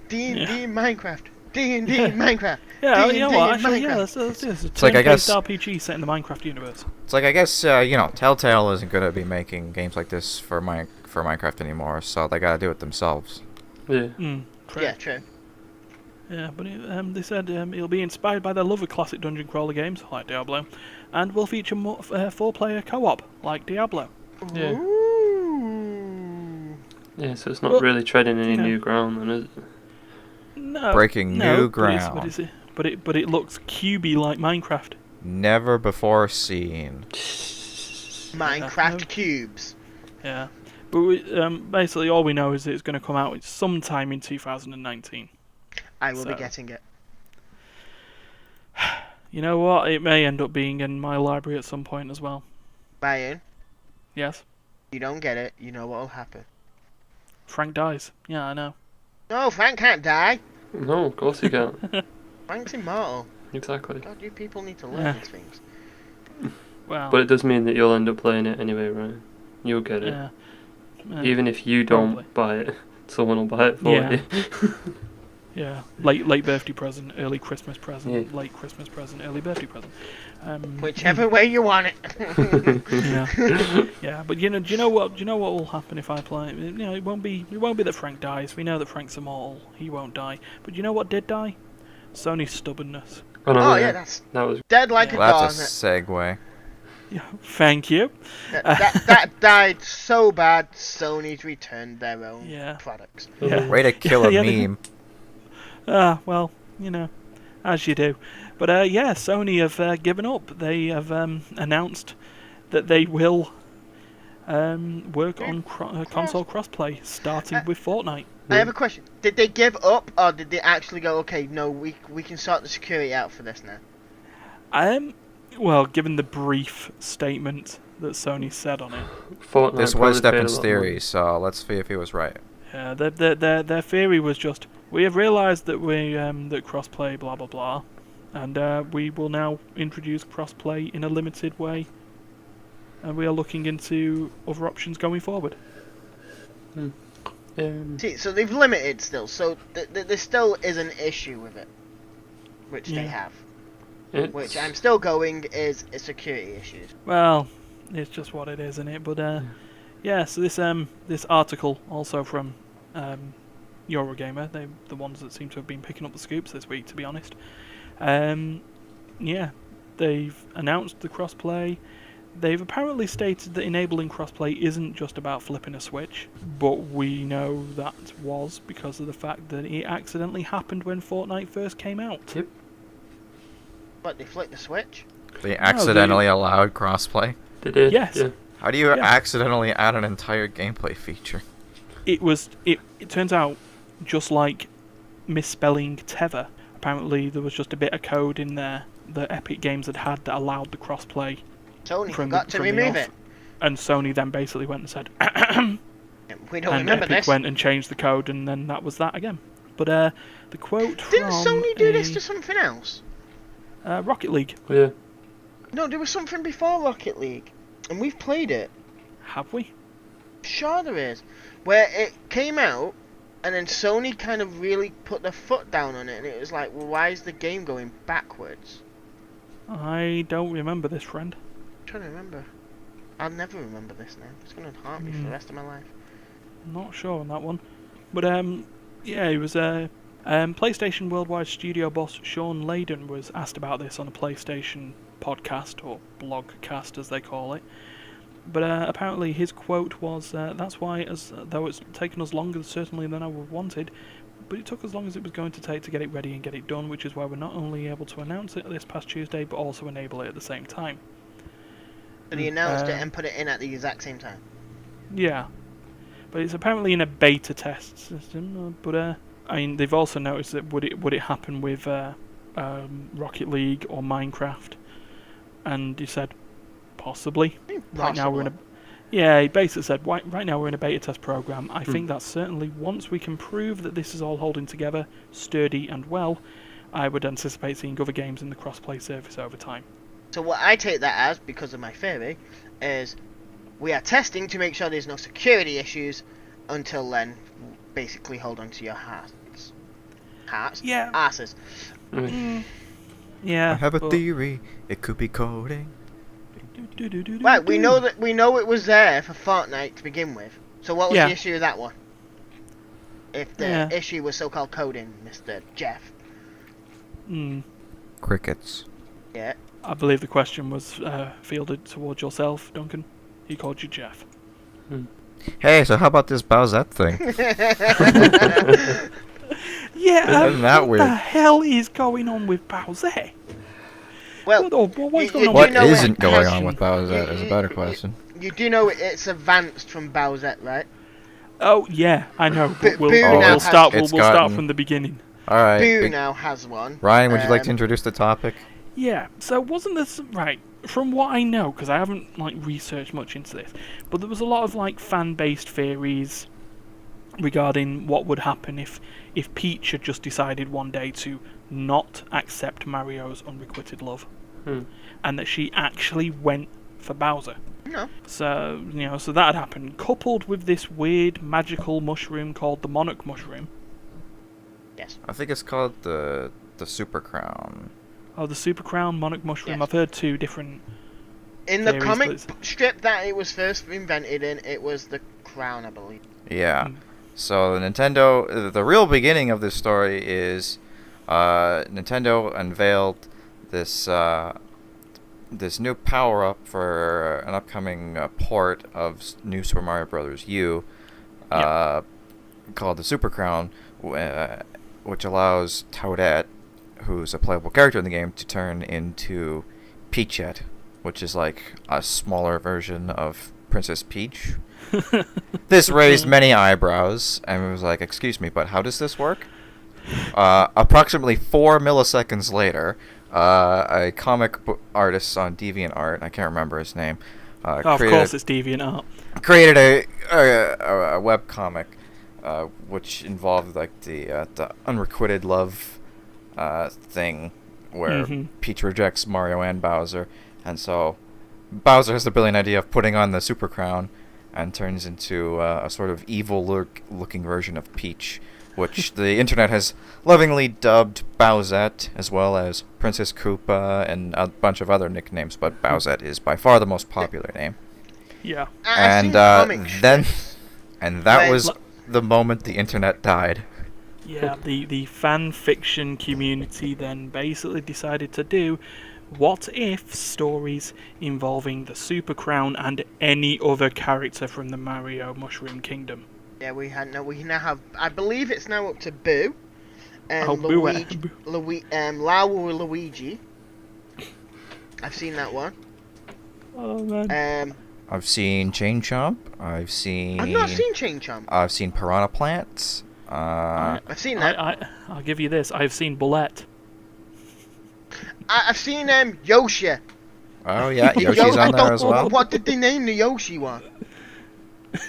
D&D Yeah. Minecraft. D&D Minecraft. Yeah, you D&D know what? Actually, Minecraft. yeah, let's do this. It's like, I guess- RPG set in the Minecraft universe. It's like, I guess, Telltale isn't going to be making games like this for Minecraft anymore, so they got to do it themselves. Yeah. True. Yeah, true. Yeah, but they said it'll be inspired by their love of classic dungeon crawler games, like Diablo, and will feature more 4-player co-op, like Diablo. Yeah. Ooh. Yeah, so it's not Well, really treading any you know. new ground, then, is it? No, Breaking no, new but it's- ground. But it looks cubey like Minecraft. Never before seen. Minecraft no. cubes. Yeah, but basically all we know is it's going to come out sometime in 2019. I will be So. getting it. You know what? It may end up being in my library at some point as well. Ryan, Yes, you don't get it, you know what'll happen. Frank dies. Yeah, I know. No, Frank can't die. No, of course you can't. Frank's immortal. Exactly. God, you people need to learn Yeah. these things. Well, But it does mean that you'll end up playing it anyway, right? You'll get it. yeah. Even if you don't Probably. buy it, someone will buy it for Yeah. you. Yeah, late birthday present, early Christmas present, Yeah. late Christmas present, early birthday present. Whichever way you want it. Yeah, yeah. But do you know what will happen if I play? You know, it won't be that Frank dies. We know that Frank's immortal. He won't die. But you know what did die? Sony's stubbornness. Oh, no, Oh yeah, that's that was dead like Yeah. a Well, dog. that's a segue. Yeah, thank you. That died so bad, Sony's returned their own Yeah. products. Yeah. Way to kill a Yeah, they- meme. Well, you know, as you do. But yeah, Sony have given up. They have announced that they will work on console crossplay, starting with Fortnite. I have a question. Did they give up, or did they actually go, okay, no, we can sort the security out for this now? Well, given the brief statement that Sony said on it, Fortnite. This probably was paid a Stefan's lot theory, so let's see if he was right. their theory was just, we have realised that we that crossplay blah blah blah And we will now introduce crossplay in a limited way. And we are looking into other options going forward. See, so they've limited still, so there still is an issue with it, which they have. Which I'm still going is a security issue. Well, it's just what it is, isn't it? But yeah. So this article also from Eurogamer, they're the ones that seem to have been picking up the scoops this week, to be honest. Yeah, they've announced the crossplay. They've apparently stated that enabling crossplay isn't just about flipping a switch, but we know that was because of the fact that it accidentally happened when Fortnite first came out. Yep. But they flipped the switch? They accidentally allowed crossplay? They did. Yes. Yeah. How do you accidentally add an entire gameplay feature? It turns out, just like misspelling tether, apparently there was just a bit of code in there that Epic Games had that allowed the crossplay. Sony forgot to remove it. And Sony then basically went and said, we don't and remember Epic this. went and changed the code, and then that was that again. But the quote Didn't from Sony do this to something else? Rocket League. Oh, yeah. No, there was something before Rocket League, and we've played it. Have we? Sure there is. Where it came out, and then Sony kind of really put their foot down on it, and it was like, well, why is the game going backwards? I don't remember this, friend. I'm trying to remember. I'll never remember this now. It's going to haunt me for the rest of my life. Not sure on that one. But yeah, it was PlayStation Worldwide Studio boss Sean Layden was asked about this on a PlayStation podcast, or blogcast as they call it. But apparently his quote was, that's why, as though it's taken us longer certainly than I would have wanted, but it took as long as it was going to take to get it ready and get it done, which is why we're not only able to announce it this past Tuesday, but also enable it at the same time. So they announced it and put it in at the exact same time. Yeah. But it's apparently in a beta test system, but I mean, they've also noticed that would it happen with Rocket League or Minecraft? And he said, possibly. Right now we're in a... Yeah, he basically said, right now we're in a beta test program. I think that certainly once we can prove that this is all holding together, sturdy and well, I would anticipate seeing other games in the cross-play service over time. So what I take that as, because of my theory, is we are testing to make sure there's no security issues. Until then, basically hold on to your hearts. Hearts? Yeah. Asses. Yeah. I have a theory. It could be coding. Right, we know it was there for Fortnite to begin with. So what was the issue with that one? If the issue was so-called coding, Mr. Jeff. Crickets. Yeah. I believe the question was fielded towards yourself, Duncan. He called you Jeff. Hey, so how about this Bowsette thing? Yeah, Isn't that what weird? the hell is going on with Bowsette? Well, what isn't going on with Bowsette is a better question. You do know it's advanced from Bowsette, right? Oh yeah, I know. But we'll now start. We'll gotten- start from the beginning. All right. Boo now has one. Ryan, would you like to introduce the topic? Yeah. So wasn't this right? From what I know, because I haven't researched much into this, but there was a lot of fan-based theories regarding what would happen if Peach had just decided one day to not accept Mario's unrequited love, and that she actually went for Bowser. No. So so that had happened, coupled with this weird magical mushroom called the Monarch mushroom. Yes. I think it's called the Super Crown. Oh, the Super Crown Monarch mushroom. Yes. I've heard two different. In the comic strip that it was first invented in, it was the crown, I believe. Yeah. So Nintendo, the real beginning of this story is Nintendo unveiled this this new power-up for an upcoming port of New Super Mario Bros. U, called the Super Crown, which allows Toadette, who's a playable character in the game, to turn into Peachette, which is like a smaller version of Princess Peach. This raised many eyebrows, and it was like, excuse me, but how does this work? Approximately 4 milliseconds later, a comic book artist on DeviantArt, I can't remember his name. Of course it's DeviantArt. Created a web comic, which involved the unrequited love thing where Peach rejects Mario and Bowser, and so Bowser has the brilliant idea of putting on the Super Crown and turns into a sort of evil-looking version of Peach, which the internet has lovingly dubbed Bowsette, as well as Princess Koopa and a bunch of other nicknames, but Bowsette is by far the most popular name. Yeah. And that was the moment the internet died. Yeah, the fan fiction community then basically decided to do what if stories involving the Super Crown and any other character from the Mario Mushroom Kingdom. Yeah, we now have. I believe it's now up to Boo, and Lau or Luigi. I've seen that one. Oh man. I've seen Chain Chomp. I've not seen Chain Chomp. I've seen Piranha Plants. I've seen that. I'll give you this. I've seen Bowsette. I've seen Yoshi. Oh yeah, Yoshi's on there as well. What did they name the Yoshi one?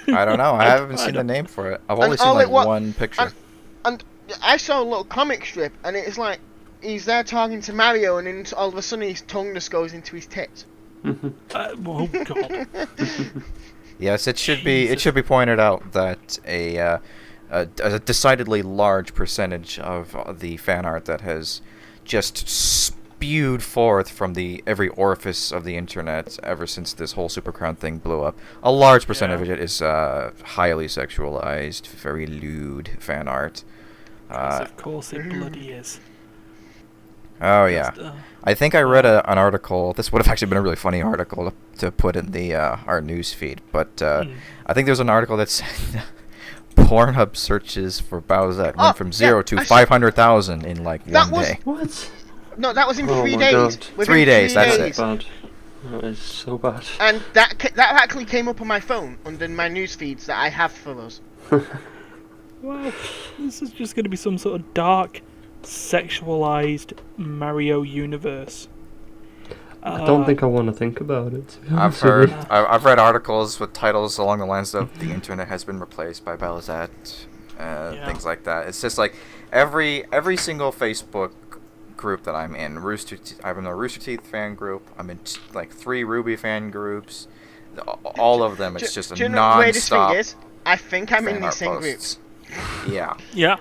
I don't know. I haven't seen the name for it. I've only seen one picture. And I saw a little comic strip, and it's like he's there talking to Mario, and then all of a sudden his tongue just goes into his tits. Oh God. Yes, it should be. It should be pointed out that a decidedly large percentage of the fan art that has just spewed forth from every orifice of the internet ever since this whole Super Crown thing blew up. A large percentage of it is highly sexualized, very lewd fan art. Of course it bloody is. Oh yeah, I think I read an article. This would have actually been a really funny article to put in the our news feed, but I think there's an article that said Pornhub searches for Bowsette went from 0 to 500,000 in like one day. What? No, that was in 3 days. 3 days, that's it. Bad. That is so bad. And that actually came up on my phone under my news feeds that I have for us. Well, this is just going to be some sort of dark, sexualized Mario universe. I don't think I want to think about it. To be honest I've read articles with titles along the lines of "The internet has been replaced by Bowsette," things like that. It's just like every single Facebook group that I'm in. I'm in a Rooster Teeth fan group. I'm in like 3 Ruby fan groups. All of them, it's just a non-stop. Is? I think I'm in the same groups. Yeah. Yeah.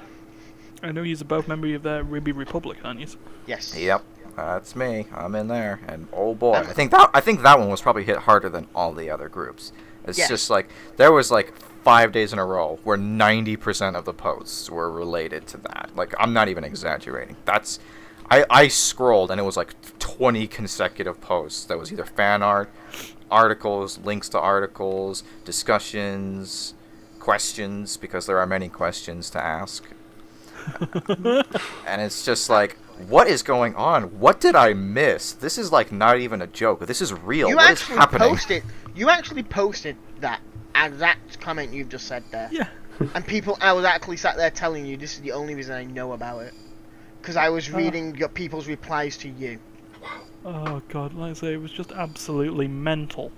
I know you're both members of the Ruby Republic, aren't you? Yes. Yep. That's me. I'm in there, and oh boy, I think that one was probably hit harder than all the other groups. It's just like there was like 5 days in a row where 90% of the posts were related to that. Like I'm not even exaggerating. I scrolled and it was like 20 consecutive posts that was either fan art, articles, links to articles, discussions, questions, because there are many questions to ask. And it's just like, what is going on? What did I miss? This is like not even a joke. This is real. What is happening? You actually posted that comment you've just said there. Yeah. And I was actually sat there telling you this is the only reason I know about it. Because I was reading your people's replies to you. Oh God, like I say, it was just absolutely mental.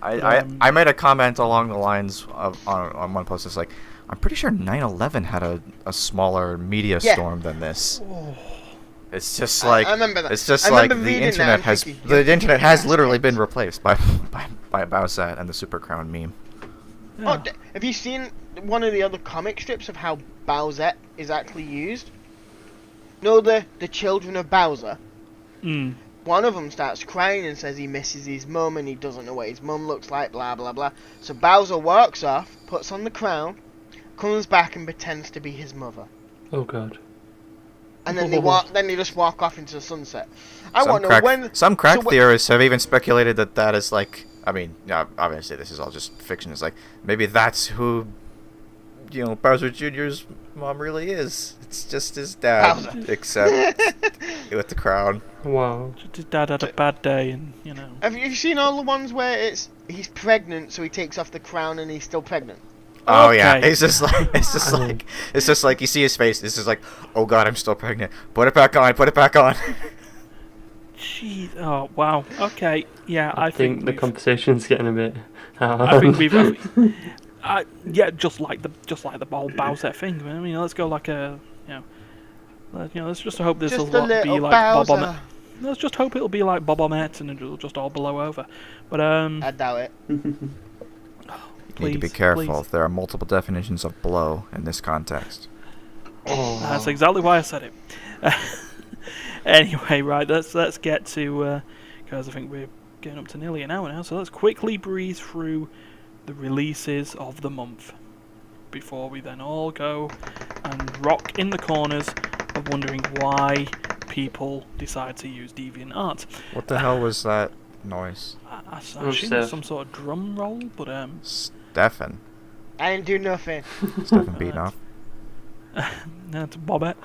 I made a comment along the lines of on one post. It's like, I'm pretty sure 9/11 had a smaller media storm than this. Oh. It's just like I remember that. It's just like the internet has literally been replaced by Bowsette and the Super Crown meme. Yeah. Oh, have you seen one of the other comic strips of how Bowsette is actually used? No, the children of Bowser. One of them starts crying and says he misses his mum and he doesn't know what his mum looks like, blah blah blah. So Bowser walks off, puts on the crown, comes back and pretends to be his mother. Oh God. And then they just walk off into the sunset. Some crack theorists have even speculated that is like, I mean, obviously this is all just fiction. It's like maybe that's who, Bowser Jr.'s mom really is. It's just his dad, Bowser. Except with the crown. Wow. Just his dad had a bad day, and Have you seen all the ones where he's pregnant, so he takes off the crown and he's still pregnant? Oh yeah, it's just like you see his face. It's just like, oh God, I'm still pregnant. Put it back on. Put it back on. Jeez. Oh wow. Okay. Yeah. I think the conversation's getting a bit. I think we've. yeah, just like the whole Bowsette thing. I mean, let's go like a Let's just hope this will Just a be little like Bob Bowser. Omet. Let's just hope it'll be like Bob Omet and it'll just all blow over. But I doubt it. You please, need to be careful. please. There are multiple definitions of blow in this context. That's exactly why I said it. Anyway, right, let's get to, because I think we're getting up to nearly an hour now, so let's quickly breeze through the releases of the month before we then all go and rock in the corners of wondering why people decide to use DeviantArt. What the hell was that noise? I assume it's some sort of drum roll, but Stefan. I didn't do nothing. Stefan beating off. to Bobette.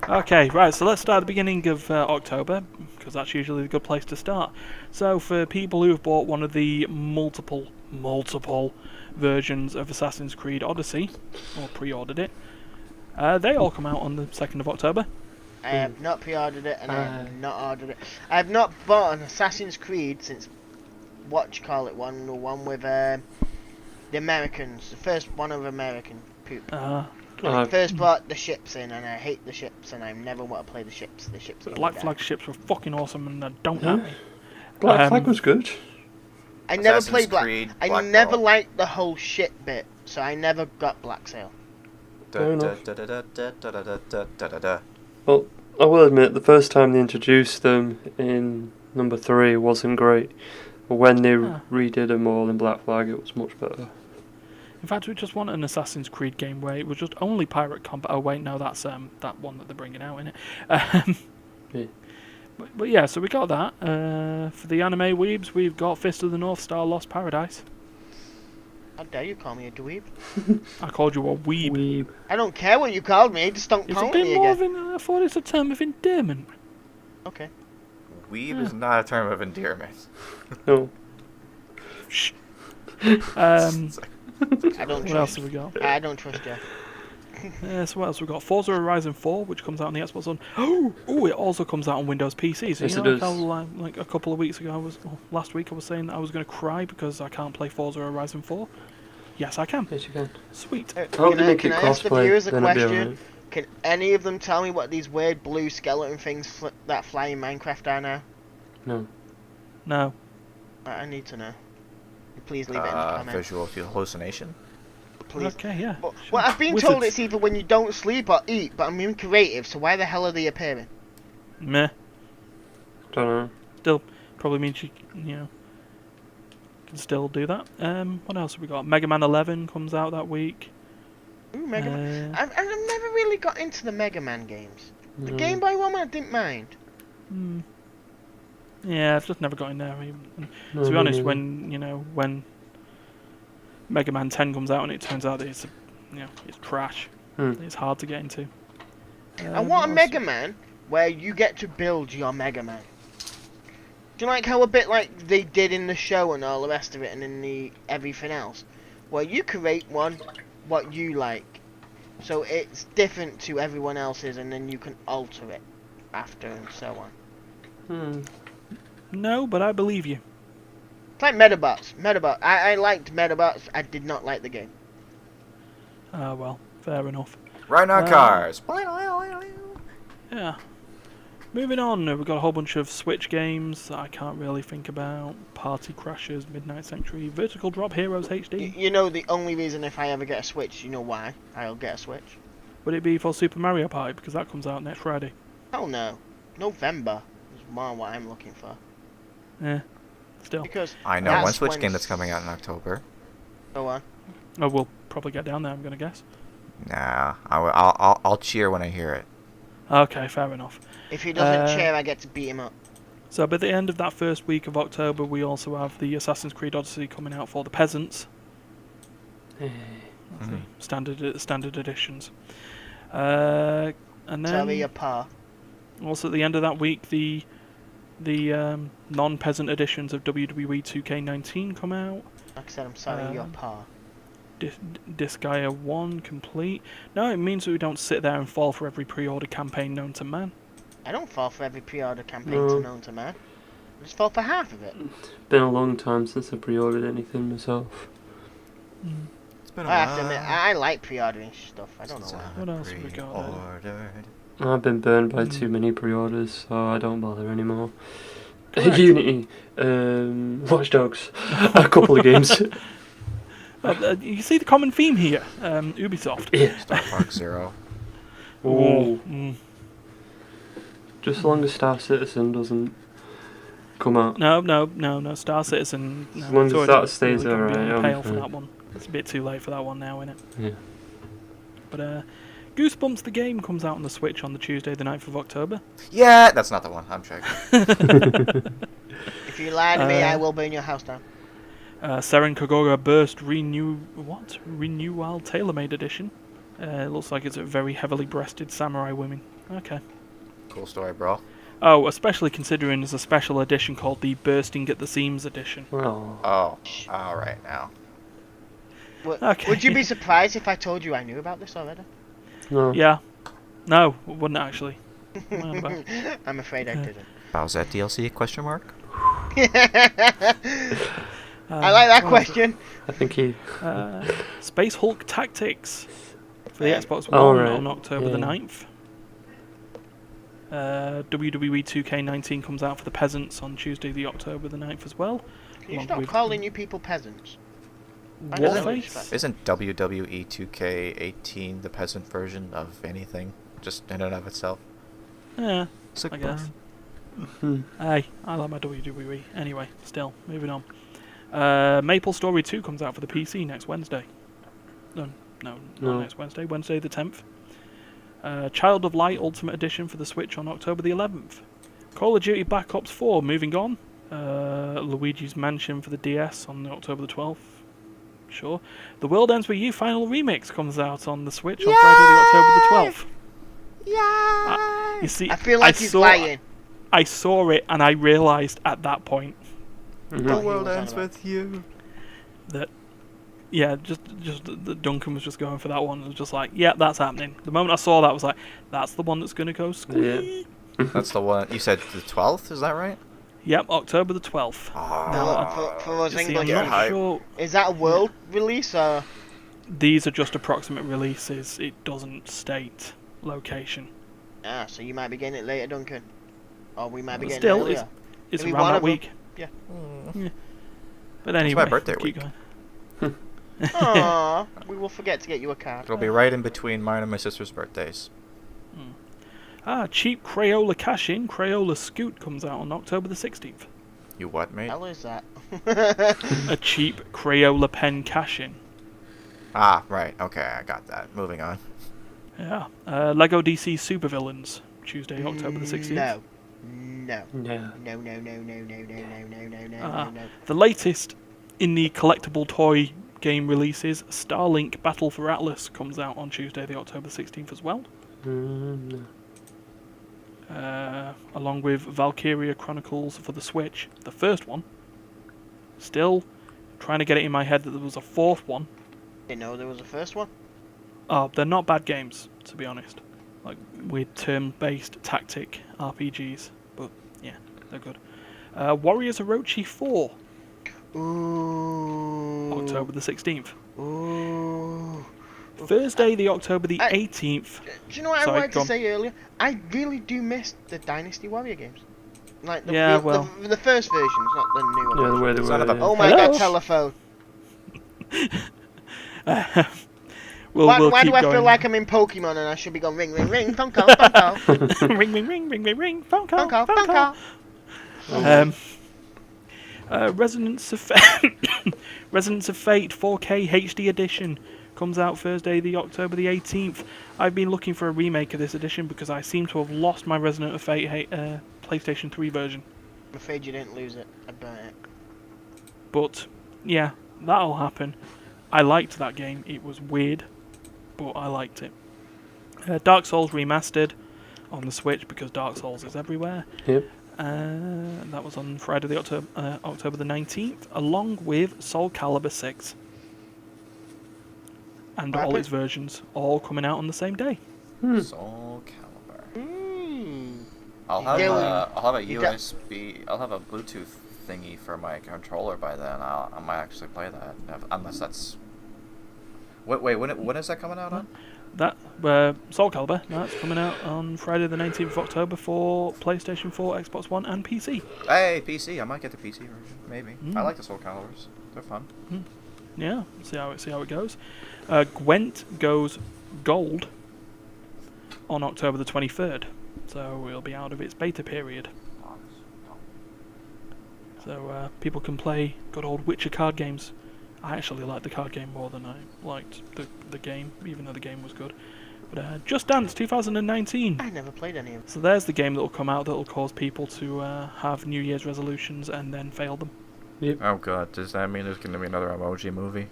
Okay, right, so let's start at the beginning of October, because that's usually a good place to start. So for people who have bought one of the multiple versions of Assassin's Creed Odyssey, or pre-ordered it, they all come out on the 2nd of October. I have not pre-ordered it, and I have not ordered it. I have not bought an Assassin's Creed since, the one with the Americans, the first one of American poop. I first brought the ships in, and I hate the ships, and I never want to play the ships. The ships. The Black Flag ships were fucking awesome, and they don't hurt me. Black Flag was good. I never Assassin's played Black. Creed, I Black never Pearl. liked the whole ship bit, so I never got Black Sail. Fair enough. Well, I will admit, the first time they introduced them in number 3 wasn't great. But when they redid them all in Black Flag, it was much better. In fact, we just want an Assassin's Creed game where it was just only pirate combat. Oh wait, no, that's that one that they're bringing out, isn't it? Yeah. But yeah, so we got that. For the anime weebs, we've got Fist of the North Star Lost Paradise. How dare you call me a dweeb? I called you a weeb. I don't care what you called me, just don't It's call a bit me more again. of I thought it's a term of endearment. Okay. Weeb is not a term of endearment. No. Shh. I don't What else trust. have we got? I don't trust you. So what else we got? Forza Horizon 4, which comes out on the Xbox One. Oh, it also comes out on Windows PC. So Yes, you it know, does. how, like a couple of weeks ago, last week, I was saying that I was going to cry because I can't play Forza Horizon 4. Yes, I can. Yes, you can. Sweet. I hope they make Can it I ask the crossplay, viewers a then it'll be question? alright. Can any of them tell me what these weird blue skeleton things that fly in Minecraft are now? No. No. I need to know. Please leave it in the comments. Visual hallucination. Please. Okay, yeah. Well, I've been Wizards. told it's either when you don't sleep or eat, but I'm in creative, so why the hell are they appearing? Meh. Don't know. Still, probably means you can still do that. What else have we got? Mega Man 11 comes out that week. Ooh, Mega Man. I've never really got into the Mega Man games. The No. Game Boy one I didn't mind. Yeah, I've just never got in there. And No, to be no, honest, no. when Mega Man 10 comes out and it turns out that it's it's trash. It's hard to get into. I want a Mega Man where you get to build your Mega Man. Do you like how a bit like they did in the show and all the rest of it and in the everything else? Where you create one what you like. So it's different to everyone else's and then you can alter it after and so on. No, but I believe you. It's like Metabots. I liked Metabots. I did not like the game. Well, fair enough. Rhino cars. Yeah. Moving on, we've got a whole bunch of Switch games that I can't really think about. Party Crashers, Midnight Sanctuary, Vertical Drop Heroes HD. You know the only reason if I ever get a Switch, you know why I'll get a Switch? Would it be for Super Mario Party? Because that comes out next Friday. Oh no. November is more what I'm looking for. Yeah. Still. Because I know that's one Switch when game that's coming out in October. Go on. Oh, we'll probably get down there, I'm going to guess. Nah, I'll cheer when I hear it. Okay, fair enough. If he doesn't cheer, I get to beat him up. So by the end of that first week of October, we also have the Assassin's Creed Odyssey coming out for the peasants. Standard editions. And then Sorry, your pa. also at the end of that week, the non-peasant editions of WWE 2K19 come out. Like I said, I'm sorry, your pa. Disgaea 1 complete. No, it means that we don't sit there and fall for every pre-order campaign known to man. I don't fall for every pre-order campaign to known to man. I just fall for half of it. It's been a long time since I pre-ordered anything myself. It's been a I have to while. admit, I like pre-ordering stuff. I don't know why. What else have we got? Pre-ordered. I've been burned by too many pre-orders, so I don't bother anymore. Correct. Unity, Watch Dogs, a couple of games. You see the common theme here, Ubisoft. Yeah. Star Fox Zero. Oh. Mm. Just as long as Star Citizen doesn't come out. No. Star Citizen. No, As long it's as already that stays really gonna be alright, on the I'm pale for fine. that one. It's a bit too late for that one now, isn't it? Yeah. But Goosebumps the game comes out on the Switch on the Tuesday, the 9th of October. Yeah, that's not the one. I'm checking. If you lie to me, I will burn your house down. Seren Kagura Burst Renewal Tailor-Made Edition. It looks like it's a very heavily breasted samurai women. Okay. Cool story, bro. Oh, especially considering there's a special edition called the Bursting at the Seams edition. Oh. Oh, all right now. Okay. Would you be surprised if I told you I knew about this already? No. Yeah. No, wouldn't actually. What am I on about? I'm afraid I didn't. Bowsette DLC? Question mark. I like that what else? question. I think he... Space Hulk Tactics for the Xbox One Oh, right. on October the Yeah. 9th. WWE 2K19 comes out for the Peasants on Tuesday, the October the 9th as well. Can you along stop with calling you people peasants? I don't know Warface. respect. Isn't WWE 2K18 the peasant version of anything, just in and of itself? Yeah, Sick I guess. Hmm. Hey, I like my WWE. Anyway, still, moving on. Maple Story 2 comes out for the PC next Wednesday. No, not No. next Wednesday. Wednesday the 10th. Child of Light Ultimate Edition for the Switch on October the 11th. Call of Duty Black Ops 4 moving on. Luigi's Mansion for the DS on October the 12th. Sure. The World Ends With You Final Remix comes out on the Switch on Friday the October the 12th. You see, I feel like he's lying. I saw it and I realised at that point Mhm. The he world was on ends about. with you. that, yeah, just that Duncan was just going for that one. It was just like, yeah, that's happening. The moment I saw that, I was like, that's the one that's going to go squeak. That's the one. You said the 12th, is that right? Yep, October the 12th. For us You see, English, I'm not hype. sure. is that a world release or? These are just approximate releases. It doesn't state location. Ah, so you might be getting it later, Duncan. Or we might be getting Still, it earlier. It's Maybe around one that of them. week. Yeah. But anyway, my birthday keep week. going. Aww, we will forget to get you a card. It'll be right in between mine and my sister's birthdays. Cheap Crayola Cash-In, Crayola Scoot comes out on October the 16th. You what, mate? Hell is that? A cheap Crayola pen cash-in. Ah, right. Okay, I got that. Moving on. Yeah. Lego DC Supervillains, Tuesday, October the 16th. No. No. Yeah. No, no, no, no, no, no, no, no, no, no, no. The latest in the collectible toy game releases, Starlink Battle for Atlas comes out on Tuesday, the October 16th as well. No. Along with Valkyria Chronicles for the Switch, the first one. Still trying to get it in my head that there was a fourth one. Didn't know there was a first one. Oh, they're not bad games, to be honest. Like, with turn-based tactic RPGs. But, yeah, they're good. Warriors Orochi 4, Ooh. October the 16th. Ooh. Thursday, the October the 18th. Do you know what Sorry, I wanted go to on. say earlier? I really do miss the Dynasty Warrior games. Like the, Yeah, the, well. the first versions, not the newer Yeah, the versions. way they Son of were. a- Yeah. Oh my Hello? god, telephone. We'll Why keep do I going. feel like I'm in Pokemon and I should be going ring, ring, ring, phone call, phone call, phone ring, ring, ring, ring, ring, ring, phone call, call, phone call. Resonance of Fate, Resonance of Fate 4K HD edition comes out Thursday, the October the 18th. I've been looking for a remake of this edition because I seem to have lost my Resonance of Fate PlayStation 3 version. I'm afraid you didn't lose it. I burnt it. But yeah, that'll happen. I liked that game. It was weird, but I liked it. Dark Souls Remastered on the Switch because Dark Souls is everywhere. Yep. That was on Friday the October the 19th, along with Soul Calibur 6. And What all happened? its versions, all coming out on the same day. Soul Calibur. Mm. I'll have Yeah, a you got- USB. I'll have a Bluetooth thingy for my controller by then. I might actually play that, unless that's Wait, when is that coming out on? That Soul Calibur, that's coming out on Friday the 19th of October for PlayStation 4, Xbox One, and PC. Hey, PC! I might get the PC version, maybe. I like the Soul Caliburs. They're fun. Yeah, see how it goes. Gwent goes gold on October the 23rd, so it'll be out of its beta period. So people can play good old Witcher card games. I actually liked the card game more than I liked the game, even though the game was good. But Just Dance 2019. I never played any of them. So there's the game that will come out that will cause people to have New Year's resolutions and then fail them. Yep. Oh god, does that mean there's going to be another emoji movie?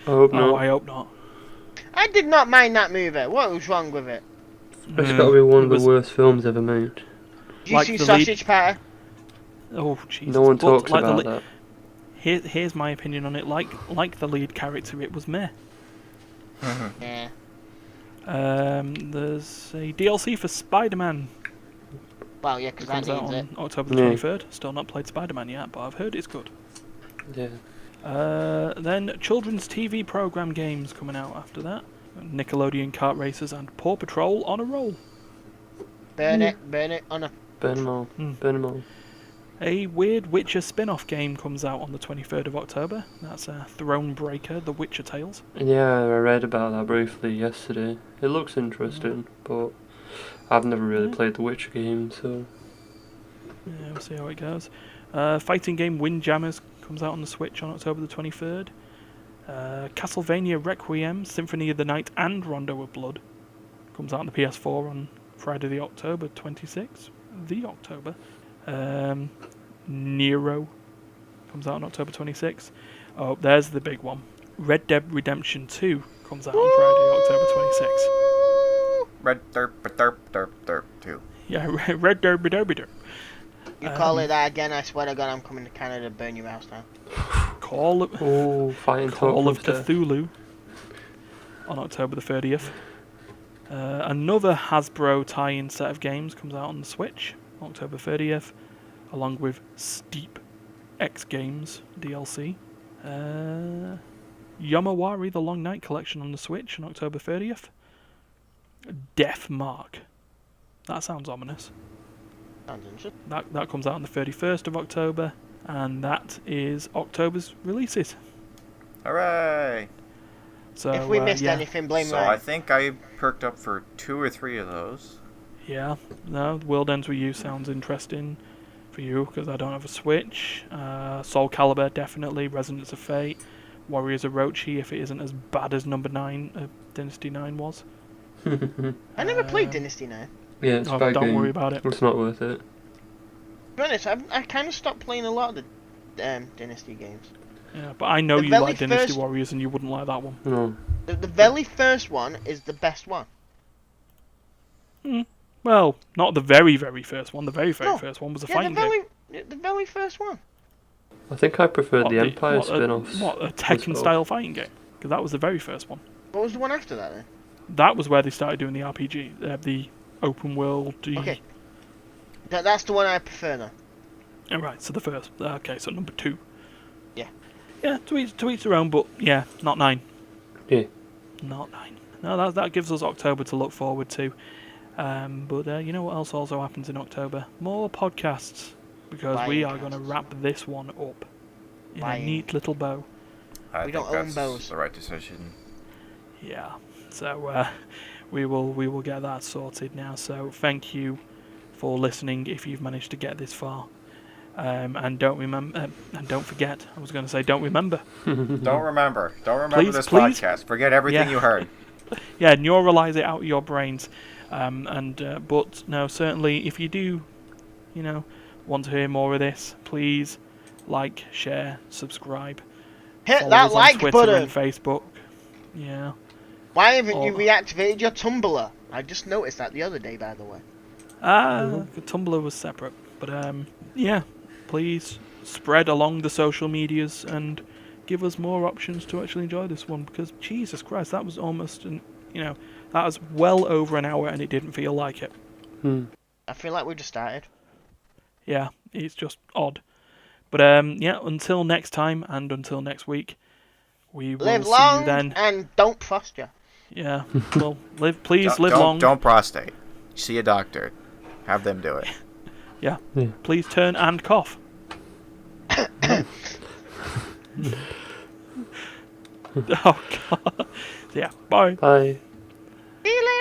I hope not. Oh, I hope not. I did not mind that movie. What was wrong with it? It's got to be one of the worst films ever made. Did you see Sausage Party? Oh, Jesus. No one talks about that. Here's my opinion on it. Like the lead character, it was meh. Yeah. There's a DLC for Spider-Man. Well, yeah, because that comes out needs on it. October the 23rd. Still not played Spider-Man yet, but I've heard it's good. Yeah. Then children's TV program games coming out after that. Nickelodeon Kart Racers and Paw Patrol on a roll. Burn it on a... Burn them all. Burn them all. A weird Witcher spin-off game comes out on the 23rd of October. That's Thronebreaker, The Witcher Tales. Yeah, I read about that briefly yesterday. It looks interesting, but I've never really played the Witcher game, so... Yeah, we'll see how it goes. Fighting game Windjammers comes out on the Switch on October the 23rd. Castlevania Requiem, Symphony of the Night and Rondo of Blood comes out on the PS4 on Friday the October 26th. Nero comes out on October 26th. Oh, there's the big one. Red Dead Redemption 2 comes out on Friday, October 26th. Red derp 2. Yeah, Red Dead Redemption. You call it that again, I swear to God, I'm coming to Canada to burn your house down. Call of Cthulhu on October the 30th. Another Hasbro tie-in set of games comes out on the Switch October 30th, along with Steep X Games DLC. Yomawari The Long Night Collection on the Switch on October 30th. Death Mark. That sounds ominous. Sounds interesting. That comes out on the 31st of October, and that is October's releases. Hooray! So, if we missed anything, blame Ryan. So I think I perked up for 2 or 3 of those. Yeah, no, World Ends With You sounds interesting for you, because I don't have a Switch. Soul Calibur, definitely. Resonance of Fate. Warriors of Orochi, if it isn't as bad as number 9, Dynasty 9 was. I never played Dynasty 9. Yeah, it's a bad don't game. worry about it. It's not worth it. To be honest, I kind of stopped playing a lot of the Dynasty games. Yeah, but I know The you very like Dynasty first- Warriors, and you wouldn't like that one. No. The very first one is the best one. Well, not the very, very first one. The very, very No. first one was a Yeah, fighting game. the very first one. I think I preferred What, the Empire what, spin-offs. a Tekken-style fighting game? Because that was the very first one. What was the one after that then? That was where they started doing the RPG, the open world. Okay. That's the one I prefer though. Oh, right, so the first. Okay, so number 2. Yeah. Yeah, to each their own, but yeah, not 9. Yeah. Not 9. No, that gives us October to look forward to. But you know what else also happens in October? More podcasts. Because we are going to wrap this one up in a neat little bow. We don't own bows. The right decision. Yeah. So we will get that sorted now. So thank you for listening if you've managed to get this far. And don't forget. I was going to say don't remember. Don't remember Please, this please. podcast. Forget everything you heard. Yeah, neuralize it out of your brains. But no, certainly if you do, want to hear more of this, please like, share, subscribe. Hit Follow that us on like Twitter button. and Facebook. Yeah. Why haven't you reactivated your Tumblr? I just noticed that the other day, by the way. The Tumblr was separate, but yeah. Please spread along the social medias and give us more options to actually enjoy this one. Because Jesus Christ, that was almost that was well over an hour, and it didn't feel like it. I feel like we just started. Yeah, it's just odd. But yeah, until next time and until next week, We will Live see long you then. and don't prostate. Yeah. Well, please live don't, long. Don't prostate. See a doctor. Have them do it. Yeah. Please turn and cough. Oh God. Yeah. Bye. Bye. See you later.